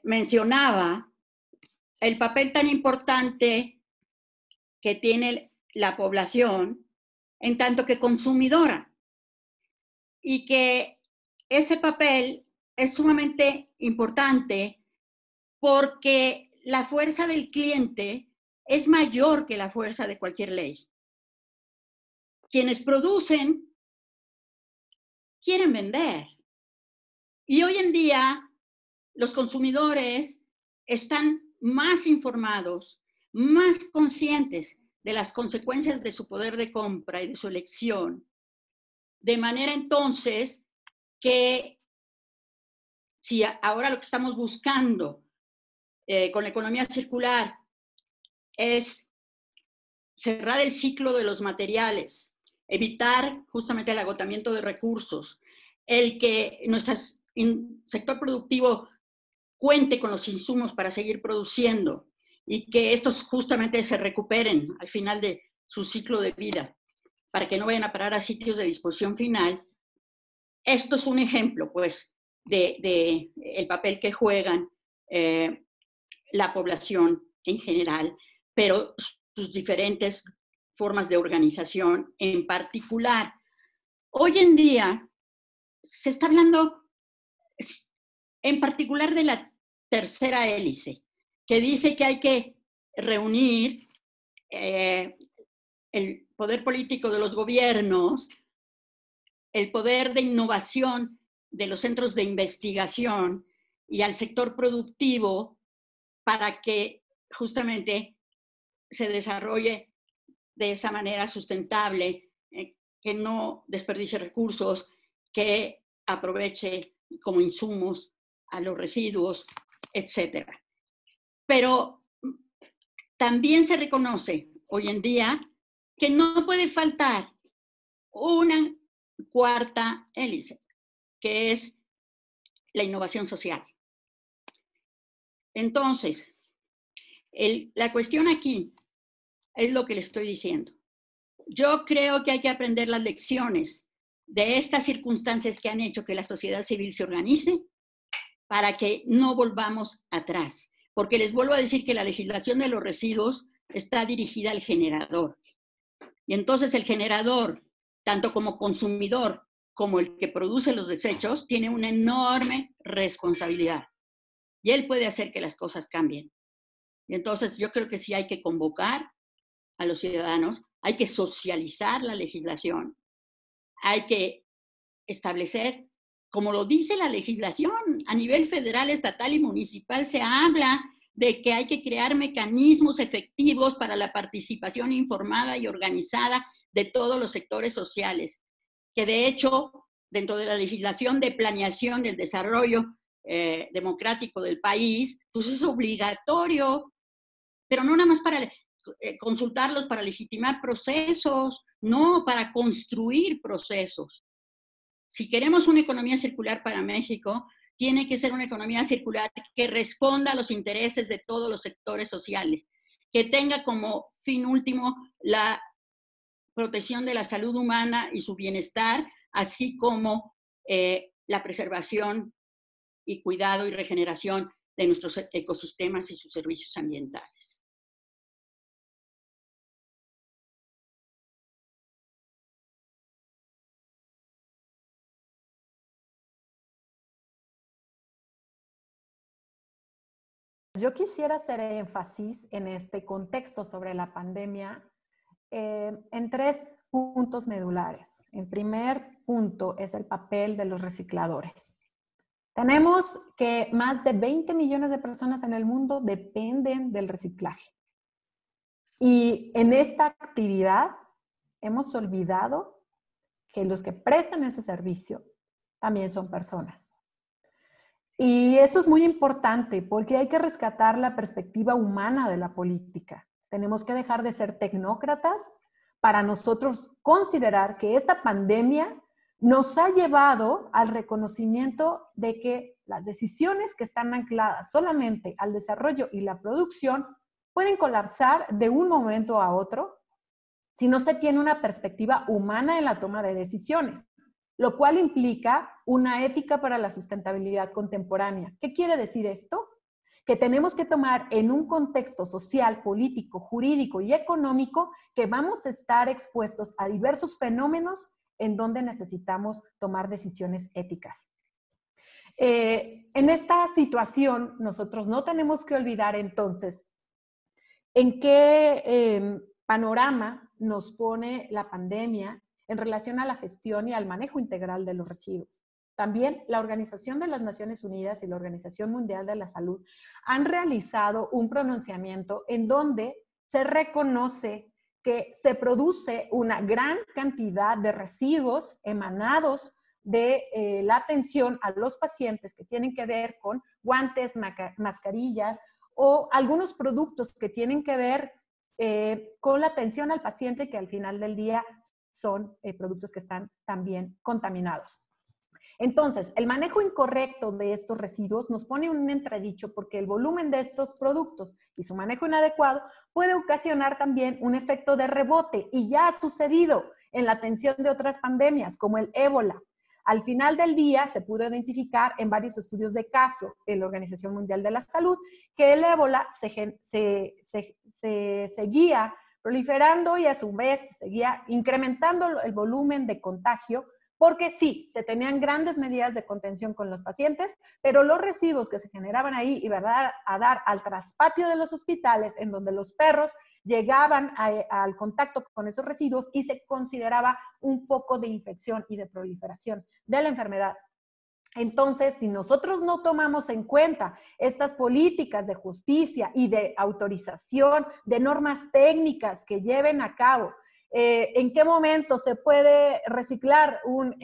Speaker 1: Mencionaba el papel tan importante que tiene la población en tanto que consumidora y que ese papel es sumamente importante porque la fuerza del cliente es mayor que la fuerza de cualquier ley. Quienes producen quieren vender. Y hoy en día los consumidores están más informados, más conscientes de las consecuencias de su poder de compra y de su elección. De manera entonces que si ahora lo que estamos buscando con la economía circular es cerrar el ciclo de los materiales, evitar justamente el agotamiento de recursos, el que nuestro sector productivo cuente con los insumos para seguir produciendo y que estos justamente se recuperen al final de su ciclo de vida, para que no vayan a parar a sitios de disposición final. Esto es un ejemplo, pues, de el papel que juegan la población en general, pero sus diferentes formas de organización en particular. Hoy en día se está hablando en particular de la tercera hélice, que dice que hay que reunir el poder político de los gobiernos, el poder de innovación de los centros de investigación y al sector productivo para que justamente se desarrolle de esa manera sustentable, que no desperdicie recursos, que aproveche como insumos a los residuos, etc. Pero también se reconoce hoy en día que no puede faltar una cuarta hélice, que es la innovación social. Entonces, la cuestión aquí es lo que le estoy diciendo. Yo creo que hay que aprender las lecciones de estas circunstancias que han hecho que la sociedad civil se organice para que no volvamos atrás. Porque les vuelvo a decir que la legislación de los residuos está dirigida al generador. Y entonces el generador, tanto como consumidor como el que produce los desechos, tiene una enorme responsabilidad. Y él puede hacer que las cosas cambien. Y entonces yo creo que sí hay que convocar a los ciudadanos, hay que socializar la legislación, hay que establecer, como lo dice la legislación, a nivel federal, estatal y municipal se habla de que hay que crear mecanismos efectivos para la participación informada y organizada de todos los sectores sociales, que de hecho, dentro de la legislación de planeación del desarrollo democrático del país, pues es obligatorio, pero no nada más para consultarlos para legitimar procesos, no para construir procesos. Si queremos una economía circular para México, tiene que ser una economía circular que responda a los intereses de todos los sectores sociales, que tenga como fin último la protección de la salud humana y su bienestar, así como la preservación y cuidado y regeneración de nuestros ecosistemas y sus servicios ambientales.
Speaker 2: Yo quisiera hacer énfasis en este contexto sobre la pandemia en 3 puntos medulares. El primer punto es el papel de los recicladores. Tenemos que más de 20 millones de personas en el mundo dependen del reciclaje. Y en esta actividad hemos olvidado que los que prestan ese servicio también son personas. Y eso es muy importante porque hay que rescatar la perspectiva humana de la política. Tenemos que dejar de ser tecnócratas para nosotros considerar que esta pandemia nos ha llevado al reconocimiento de que las decisiones que están ancladas solamente al desarrollo y la producción pueden colapsar de un momento a otro si no se tiene una perspectiva humana en la toma de decisiones, lo cual implica una ética para la sustentabilidad contemporánea. ¿Qué quiere decir esto? Que tenemos que tomar en un contexto social, político, jurídico y económico que vamos a estar expuestos a diversos fenómenos en donde necesitamos tomar decisiones éticas. En esta situación, nosotros no tenemos que olvidar entonces en qué panorama nos pone la pandemia en relación a la gestión y al manejo integral de los residuos. También la Organización de las Naciones Unidas y la Organización Mundial de la Salud han realizado un pronunciamiento en donde se reconoce que se produce una gran cantidad de residuos emanados de la atención a los pacientes que tienen que ver con guantes, mascarillas o algunos productos que tienen que ver con la atención al paciente, que al final del día son productos que están también contaminados. Entonces, el manejo incorrecto de estos residuos nos pone un entredicho porque el volumen de estos productos y su manejo inadecuado puede ocasionar también un efecto de rebote, y ya ha sucedido en la atención de otras pandemias como el ébola. Al final del día se pudo identificar en varios estudios de caso en la Organización Mundial de la Salud que el ébola seguía proliferando y a su vez seguía incrementando el volumen de contagio, porque sí, se tenían grandes medidas de contención con los pacientes, pero los residuos que se generaban ahí iban a dar al traspatio de los hospitales, en donde los perros llegaban al contacto con esos residuos y se consideraba un foco de infección y de proliferación de la enfermedad. Entonces, si nosotros no tomamos en cuenta estas políticas de justicia y de autorización, de normas técnicas que lleven a cabo, ¿en qué momento se puede reciclar un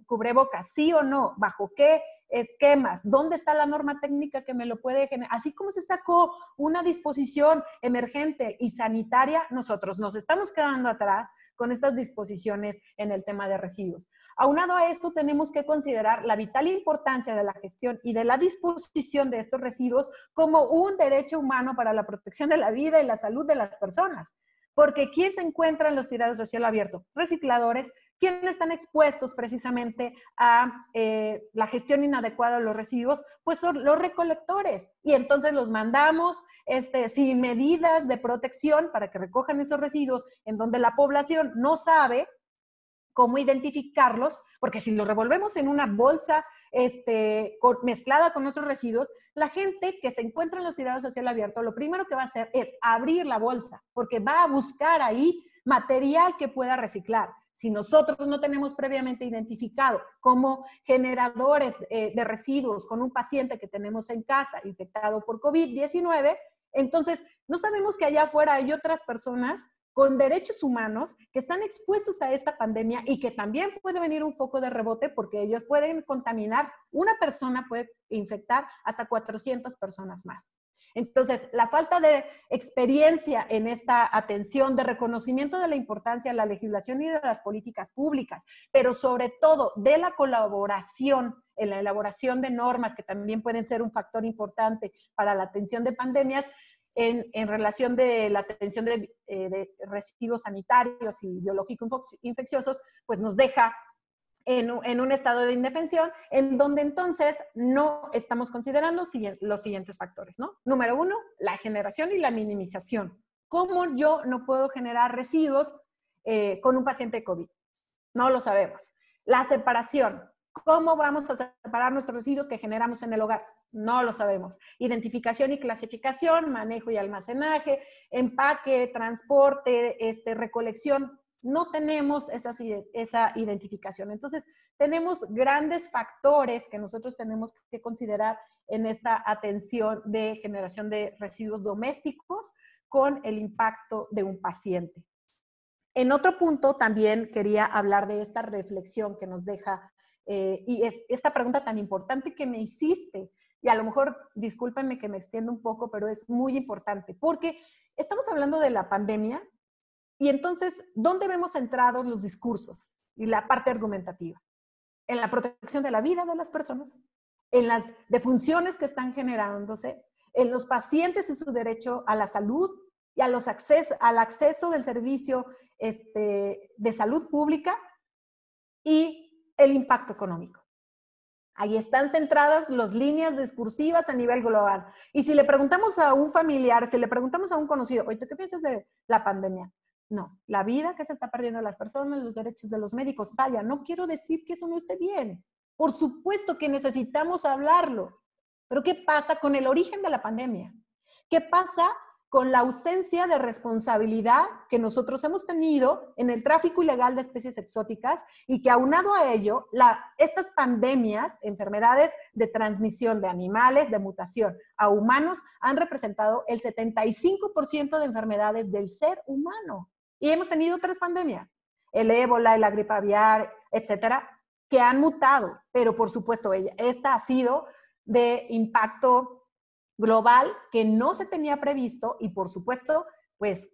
Speaker 2: cubrebocas? ¿Sí o no? ¿Bajo qué esquemas? ¿Dónde está la norma técnica que me lo puede generar? Así como se sacó una disposición emergente y sanitaria, nosotros nos estamos quedando atrás con estas disposiciones en el tema de residuos. Aunado a esto, tenemos que considerar la vital importancia de la gestión y de la disposición de estos residuos como un derecho humano para la protección de la vida y la salud de las personas. Porque ¿quién se encuentra en los tirados de cielo abierto? Recicladores, quienes están expuestos precisamente a la gestión inadecuada de los residuos, pues son los recolectores. Y entonces los mandamos sin medidas de protección para que recojan esos residuos, en donde la población no sabe cómo identificarlos, porque si los revolvemos en una bolsa mezclada con otros residuos, la gente que se encuentra en los tirados a cielo abierto, lo primero que va a hacer es abrir la bolsa, porque va a buscar ahí material que pueda reciclar. Si nosotros no tenemos previamente identificado como generadores de residuos con un paciente que tenemos en casa infectado por COVID-19, entonces no sabemos que allá afuera hay otras personas con derechos humanos que están expuestos a esta pandemia y que también puede venir un foco de rebote porque ellos pueden contaminar, una persona puede infectar hasta 400 personas más. Entonces, la falta de experiencia en esta atención, de reconocimiento de la importancia de la legislación y de las políticas públicas, pero sobre todo de la colaboración en la elaboración de normas, que también pueden ser un factor importante para la atención de pandemias, en relación de la atención de residuos sanitarios y biológicos infecciosos, pues nos deja en un estado de indefensión, en donde entonces no estamos considerando los siguientes factores, ¿no? Número 1, la generación y la minimización. ¿Cómo yo no puedo generar residuos con un paciente COVID? No lo sabemos. La separación. ¿Cómo vamos a separar nuestros residuos que generamos en el hogar? No lo sabemos. Identificación y clasificación, manejo y almacenaje, empaque, transporte, recolección. No tenemos esa identificación. Entonces, tenemos grandes factores que nosotros tenemos que considerar en esta atención de generación de residuos domésticos con el impacto de un paciente. En otro punto, también quería hablar de esta reflexión que nos deja, y es esta pregunta tan importante que me hiciste, y a lo mejor, discúlpenme que me extienda un poco, pero es muy importante, porque estamos hablando de la pandemia, y entonces, ¿dónde vemos centrados los discursos y la parte argumentativa? En la protección de la vida de las personas, en las defunciones que están generándose, en los pacientes y su derecho a la salud y al acceso del servicio de salud pública y el impacto económico. Ahí están centradas las líneas discursivas a nivel global. Y si le preguntamos a un familiar, si le preguntamos a un conocido, oye, ¿tú qué piensas de la pandemia? No, la vida que se está perdiendo de las personas, los derechos de los médicos. Vaya, no quiero decir que eso no esté bien. Por supuesto que necesitamos hablarlo. Pero ¿qué pasa con el origen de la pandemia? ¿Qué pasa con la ausencia de responsabilidad que nosotros hemos tenido en el tráfico ilegal de especies exóticas y que aunado a ello, estas pandemias, enfermedades de transmisión de animales, de mutación a humanos, han representado el 75% de enfermedades del ser humano? Y hemos tenido otras pandemias, el ébola, la gripe aviar, etcétera, que han mutado, pero por supuesto, esta ha sido de impacto global que no se tenía previsto y por supuesto, pues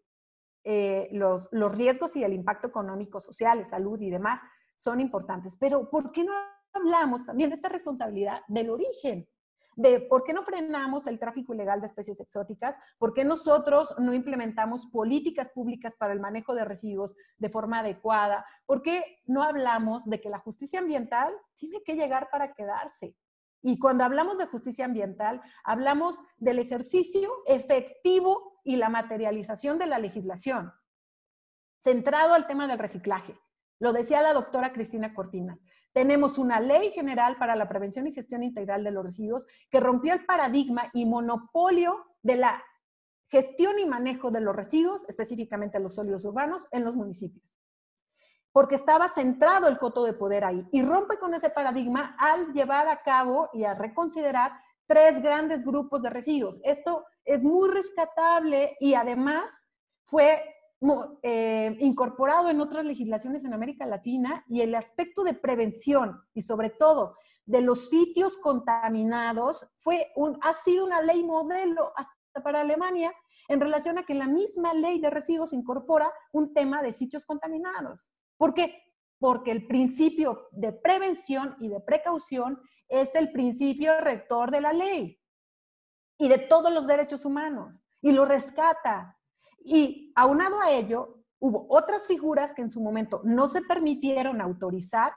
Speaker 2: los riesgos y el impacto económico, social, salud y demás son importantes. Pero ¿por qué no hablamos también de esta responsabilidad del origen? De por qué no frenamos el tráfico ilegal de especies exóticas, por qué nosotros no implementamos políticas públicas para el manejo de residuos de forma adecuada, por qué no hablamos de que la justicia ambiental tiene que llegar para quedarse. Y cuando hablamos de justicia ambiental, hablamos del ejercicio efectivo y la materialización de la legislación, centrado al tema del reciclaje. Lo decía la doctora Cristina Cortinas. Tenemos una ley general para la prevención y gestión integral de los residuos que rompió el paradigma y monopolio de la gestión y manejo de los residuos, específicamente los sólidos urbanos, en los municipios. Porque estaba centrado el coto de poder ahí. Y rompe con ese paradigma al llevar a cabo y a reconsiderar 3 grandes grupos de residuos. Esto es muy rescatable y además fue incorporado en otras legislaciones en América Latina, y el aspecto de prevención y sobre todo de los sitios contaminados ha sido una ley modelo hasta para Alemania en relación a que la misma ley de residuos incorpora un tema de sitios contaminados. ¿Por qué? Porque el principio de prevención y de precaución es el principio rector de la ley y de todos los derechos humanos, y lo rescata. Y aunado a ello, hubo otras figuras que en su momento no se permitieron autorizar,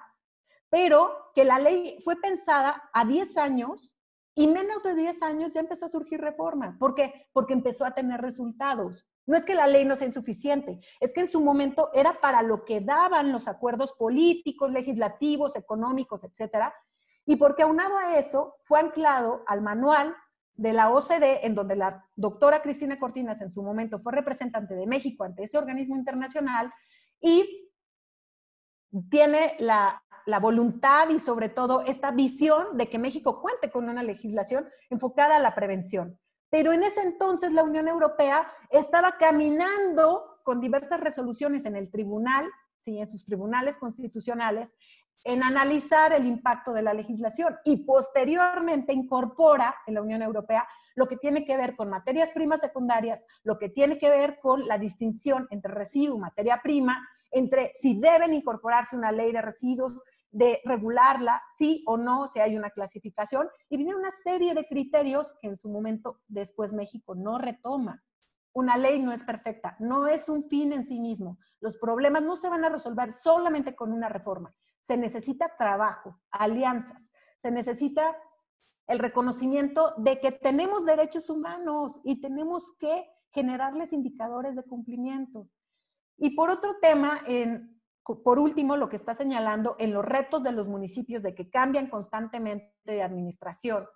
Speaker 2: pero que la ley fue pensada a 10 años y menos de 10 años ya empezó a surgir reformas. ¿Por qué? Porque empezó a tener resultados. No es que la ley no sea insuficiente, es que en su momento era para lo que daban los acuerdos políticos, legislativos, económicos, etcétera, y porque aunado a eso fue anclado al manual de la OCDE, en donde la doctora Cristina Cortinas en su momento fue representante de México ante ese organismo internacional, y tiene la voluntad y sobre todo esta visión de que México cuente con una legislación enfocada a la prevención. Pero en ese entonces la Unión Europea estaba caminando con diversas resoluciones en el tribunal, ¿sí?, en sus tribunales constitucionales, en analizar el impacto de la legislación, y posteriormente incorpora en la Unión Europea lo que tiene que ver con materias primas secundarias, lo que tiene que ver con la distinción entre residuo y materia prima, entre si deben incorporarse una ley de residuos, de regularla, sí o no, si hay una clasificación, y viene una serie de criterios que en su momento después México no retoma. Una ley no es perfecta, no es un fin en sí mismo. Los problemas no se van a resolver solamente con una reforma. Se necesita trabajo, alianzas, se necesita el reconocimiento de que tenemos derechos humanos y tenemos que generarles indicadores de cumplimiento. Y por otro tema, por último, lo que está señalando en los retos de los municipios de que cambian constantemente de administración.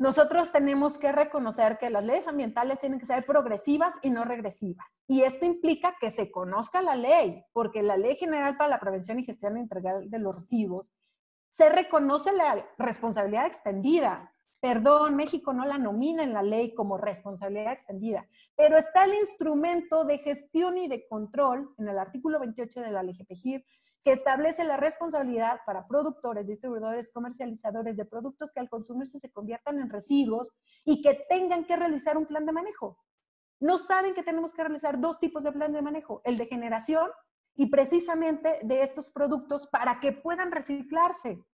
Speaker 2: Nosotros tenemos que reconocer que las leyes ambientales tienen que ser progresivas y no regresivas. Y esto implica que se conozca la ley, porque la Ley General para la Prevención y Gestión Integral de los Residuos se reconoce la responsabilidad extendida. Perdón, México no la nomina en la ley como responsabilidad extendida, pero está el instrumento de gestión y de control en el artículo 28 de la LGPGIR, que establece la responsabilidad para productores, distribuidores, comercializadores de productos que al consumirse se conviertan en residuos y que tengan que realizar un plan de manejo. No saben que tenemos que realizar 2 tipos de plan de manejo, el de generación y precisamente de estos productos para que puedan reciclarse.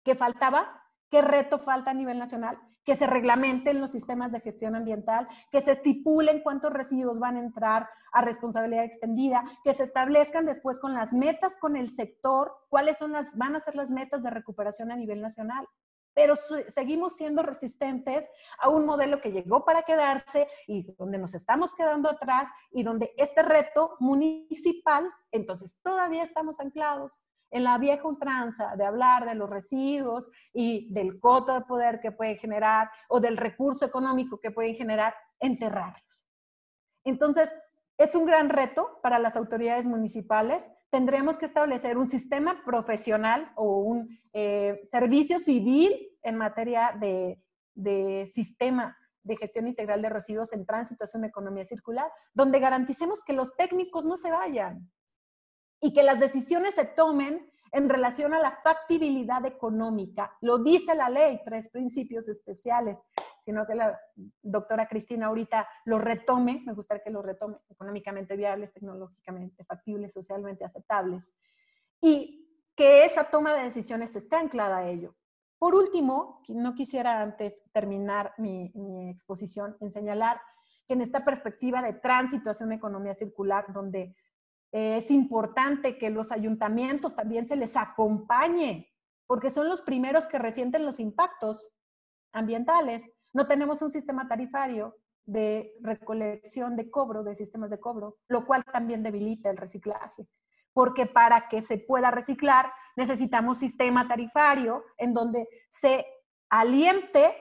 Speaker 2: ¿Qué faltaba? ¿Qué reto falta a nivel nacional? Que se reglamenten los sistemas de gestión ambiental, que se estipulen cuántos residuos van a entrar a responsabilidad extendida, que se establezcan después con las metas con el sector, cuáles van a ser las metas de recuperación a nivel nacional. Pero seguimos siendo resistentes a un modelo que llegó para quedarse y donde nos estamos quedando atrás y donde este reto municipal, entonces todavía estamos anclados en la vieja ultranza de hablar de los residuos y del coto de poder que pueden generar o del recurso económico que pueden generar, enterrarlos. Entonces, es un gran reto para las autoridades municipales. Tendremos que establecer un sistema profesional o un servicio civil en materia de sistema de gestión integral de residuos en tránsito hacia una economía circular, donde garanticemos que los técnicos no se vayan y que las decisiones se tomen en relación a la factibilidad económica. Lo dice la ley, 3 principios especiales, sino que la doctora Cristina ahorita lo retome, me gustaría que lo retome, económicamente viables, tecnológicamente factibles, socialmente aceptables, y que esa toma de decisiones esté anclada a ello. Por último, no quisiera antes terminar mi exposición en señalar que en esta perspectiva de tránsito hacia una economía circular, donde es importante que los ayuntamientos también se les acompañe, porque son los primeros que resienten los impactos ambientales. No tenemos un sistema tarifario de recolección de cobro, de sistemas de cobro, lo cual también debilita el reciclaje. Porque para que se pueda reciclar necesitamos sistema tarifario en donde se aliente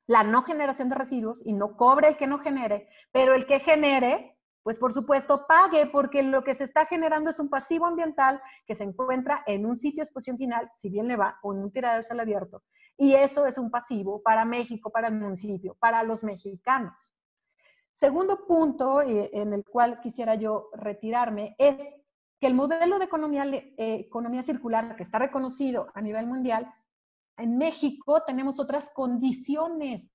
Speaker 2: la no generación de residuos y no cobre el que no genere, pero el que genere, pues por supuesto pague, porque lo que se está generando es un pasivo ambiental que se encuentra en un sitio de exposición final, si bien le va, o en un tiradero al abierto. Y eso es un pasivo para México, para el municipio, para los mexicanos. Segundo punto en el cual quisiera yo retirarme es que el modelo de economía circular que está reconocido a nivel mundial, en México tenemos otras condiciones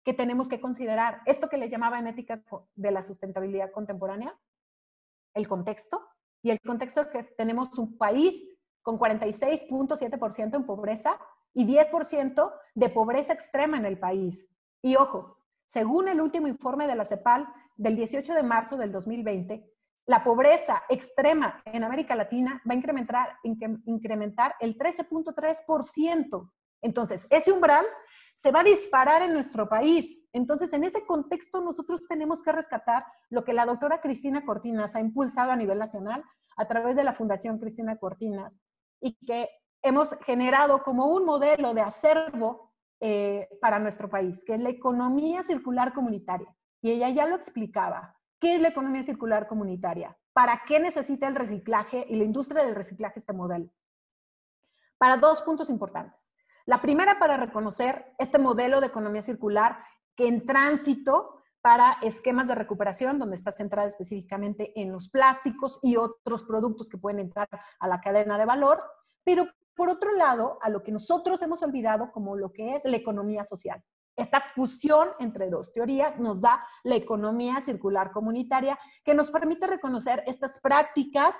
Speaker 2: que tenemos que considerar. Esto que le llamaba en ética de la sustentabilidad contemporánea, el contexto, y el contexto que tenemos un país con 46.7% en pobreza y 10% de pobreza extrema en el país. Y ojo, según el último informe de la CEPAL del 18 de marzo del 2020, la pobreza extrema en América Latina va a incrementar el 13.3%. Entonces, ese umbral se va a disparar en nuestro país. Entonces, en ese contexto, nosotros tenemos que rescatar lo que la doctora Cristina Cortinas ha impulsado a nivel nacional a través de la Fundación Cristina Cortinas y que hemos generado como un modelo de acervo para nuestro país, que es la economía circular comunitaria. Y ella ya lo explicaba. ¿Qué es la economía circular comunitaria? ¿Para qué necesita el reciclaje y la industria del reciclaje este modelo? Para 2 puntos importantes. La primera, para reconocer este modelo de economía circular que en tránsito para esquemas de recuperación, donde está centrada específicamente en los plásticos y otros productos que pueden entrar a la cadena de valor, pero por otro lado, a lo que nosotros hemos olvidado como lo que es la economía social. Esta fusión entre 2 teorías nos da la economía circular comunitaria, que nos permite reconocer estas prácticas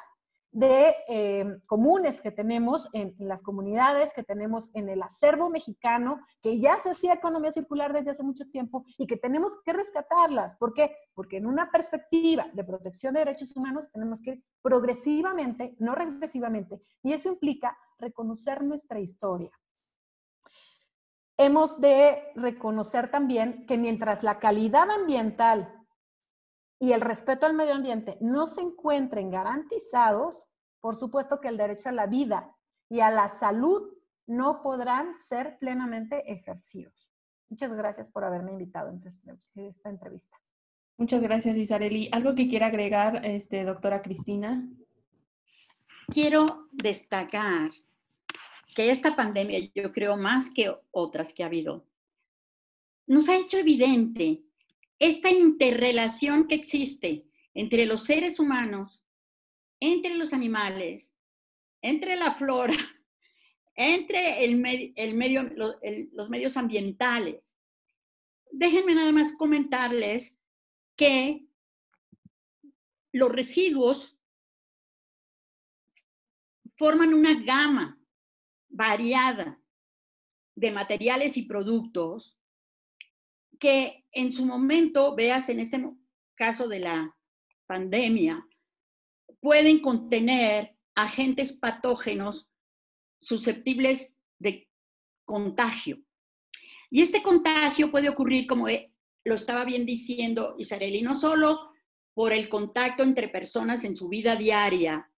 Speaker 2: comunes que tenemos en las comunidades, que tenemos en el acervo mexicano, que ya se hacía economía circular desde hace mucho tiempo y que tenemos que rescatarlas. ¿Por qué? Porque en una perspectiva de protección de derechos humanos tenemos que ir progresivamente, no regresivamente, y eso implica reconocer nuestra historia. Hemos de reconocer también que mientras la calidad ambiental y el respeto al medio ambiente no se encuentren garantizados, por supuesto que el derecho a la vida y a la salud no podrán ser plenamente ejercidos. Muchas gracias por haberme invitado a esta entrevista.
Speaker 3: Muchas gracias, Isarely. ¿Algo que quiera agregar, doctora Cristina?
Speaker 1: Quiero destacar que esta pandemia, yo creo más que otras que ha habido, nos ha hecho evidente esta interrelación que existe entre los seres humanos, entre los animales, entre la flora, entre los medios ambientales. Déjenme nada más comentarles que los residuos forman una gama variada de materiales y productos que en su momento, veas en este caso de la pandemia, pueden contener agentes patógenos susceptibles de contagio. Y este contagio puede ocurrir, como lo estaba bien diciendo Isarely, no solo por el contacto entre personas en su vida diaria,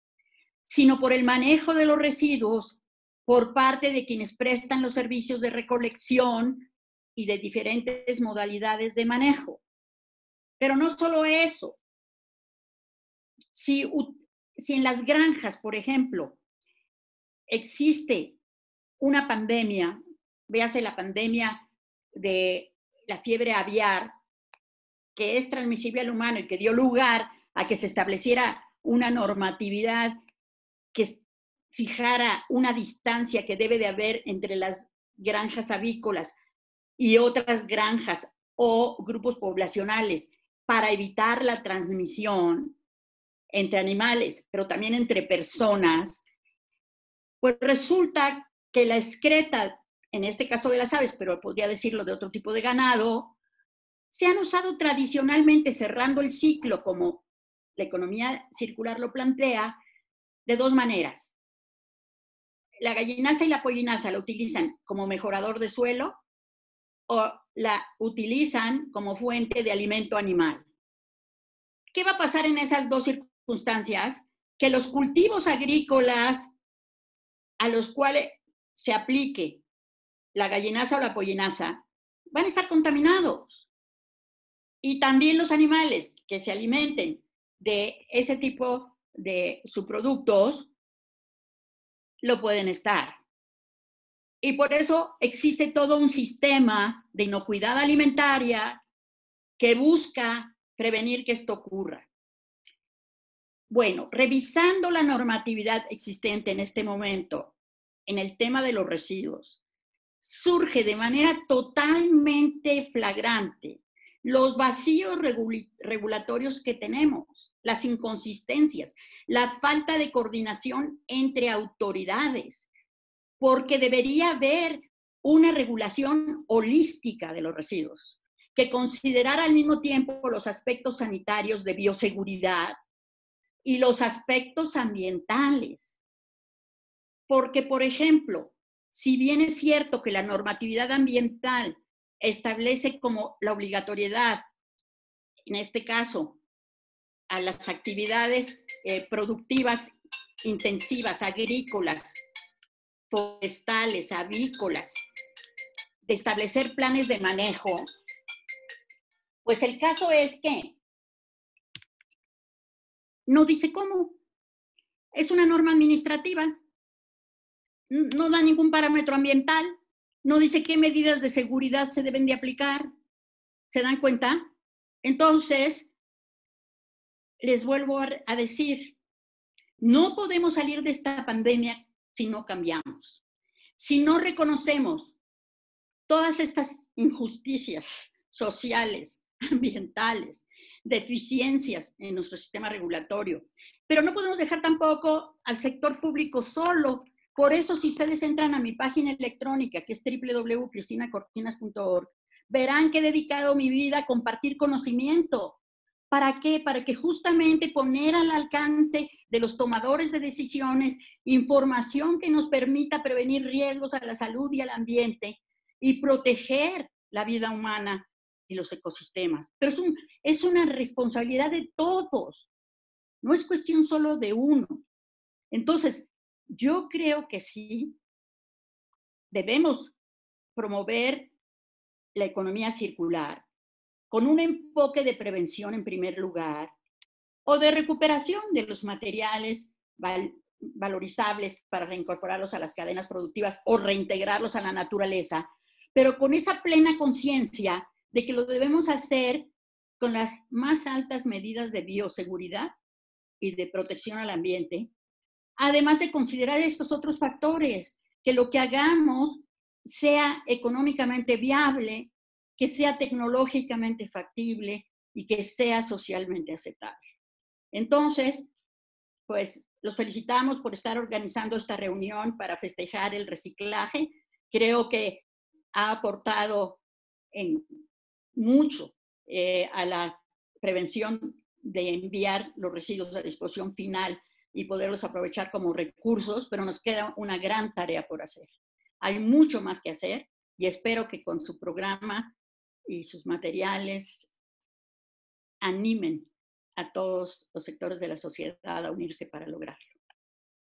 Speaker 1: sino por el manejo de los residuos por parte de quienes prestan los servicios de recolección y de diferentes modalidades de manejo. Pero no solo eso. Si en las granjas, por ejemplo, existe una pandemia, véase la pandemia de la fiebre aviar, que es transmisible al humano y que dio lugar a que se estableciera una normatividad que fijara una distancia que debe de haber entre las granjas avícolas y otras granjas o grupos poblacionales para evitar la transmisión entre animales, pero también entre personas, pues resulta que la excreta, en este caso de las aves, pero podría decirlo de otro tipo de ganado, se han usado tradicionalmente, cerrando el ciclo, como la economía circular lo plantea, de dos maneras. La gallinaza y la pollinaza la utilizan como mejorador de suelo o la utilizan como fuente de alimento animal. ¿Qué va a pasar en esas dos circunstancias? Que los cultivos agrícolas a los cuales se aplique la gallinaza o la pollinaza van a estar contaminados. Y también los animales que se alimenten de ese tipo de subproductos lo pueden estar. Y por eso existe todo un sistema de inocuidad alimentaria que busca prevenir que esto ocurra. Bueno, revisando la normatividad existente en este momento en el tema de los residuos, surge de manera totalmente flagrante los vacíos regulatorios que tenemos, las inconsistencias, la falta de coordinación entre autoridades, porque debería haber una regulación holística de los residuos, que considerara al mismo tiempo los aspectos sanitarios de bioseguridad y los aspectos ambientales. Porque, por ejemplo, si bien es cierto que la normatividad ambiental establece como la obligatoriedad, en este caso, a las actividades productivas intensivas, agrícolas, forestales, avícolas, de establecer planes de manejo, pues el caso es que no dice cómo. Es una norma administrativa. No da ningún parámetro ambiental, no dice qué medidas de seguridad se deben de aplicar. ¿Se dan cuenta? Entonces, les vuelvo a decir, no podemos salir de esta pandemia si no cambiamos, si no reconocemos todas estas injusticias sociales, ambientales, deficiencias en nuestro sistema regulatorio. Pero no podemos dejar tampoco al sector público solo. Por eso, si ustedes entran a mi página electrónica, que es www.cristinacortinas.org, verán que he dedicado mi vida a compartir conocimiento. ¿Para qué? Para que justamente poner al alcance de los tomadores de decisiones información que nos permita prevenir riesgos a la salud y al ambiente y proteger la vida humana y los ecosistemas. Pero es una responsabilidad de todos, no es cuestión solo de uno. Entonces, yo creo que sí debemos promover la economía circular con un enfoque de prevención en primer lugar o de recuperación de los materiales valorizables para reincorporarlos a las cadenas productivas o reintegrarlos a la naturaleza, pero con esa plena conciencia de que lo debemos hacer con las más altas medidas de bioseguridad y de protección al ambiente, además de considerar estos otros factores, que lo que hagamos sea económicamente viable, que sea tecnológicamente factible y que sea socialmente aceptable. Entonces, pues los felicitamos por estar organizando esta reunión para festejar el reciclaje. Creo que ha aportado mucho a la prevención de enviar los residuos a disposición final y poderlos aprovechar como recursos, pero nos queda una gran tarea por hacer. Hay mucho más que hacer y espero que con su programa y sus materiales animen a todos los sectores de la sociedad a unirse para lograrlo.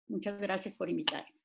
Speaker 1: Muchas gracias por invitarme.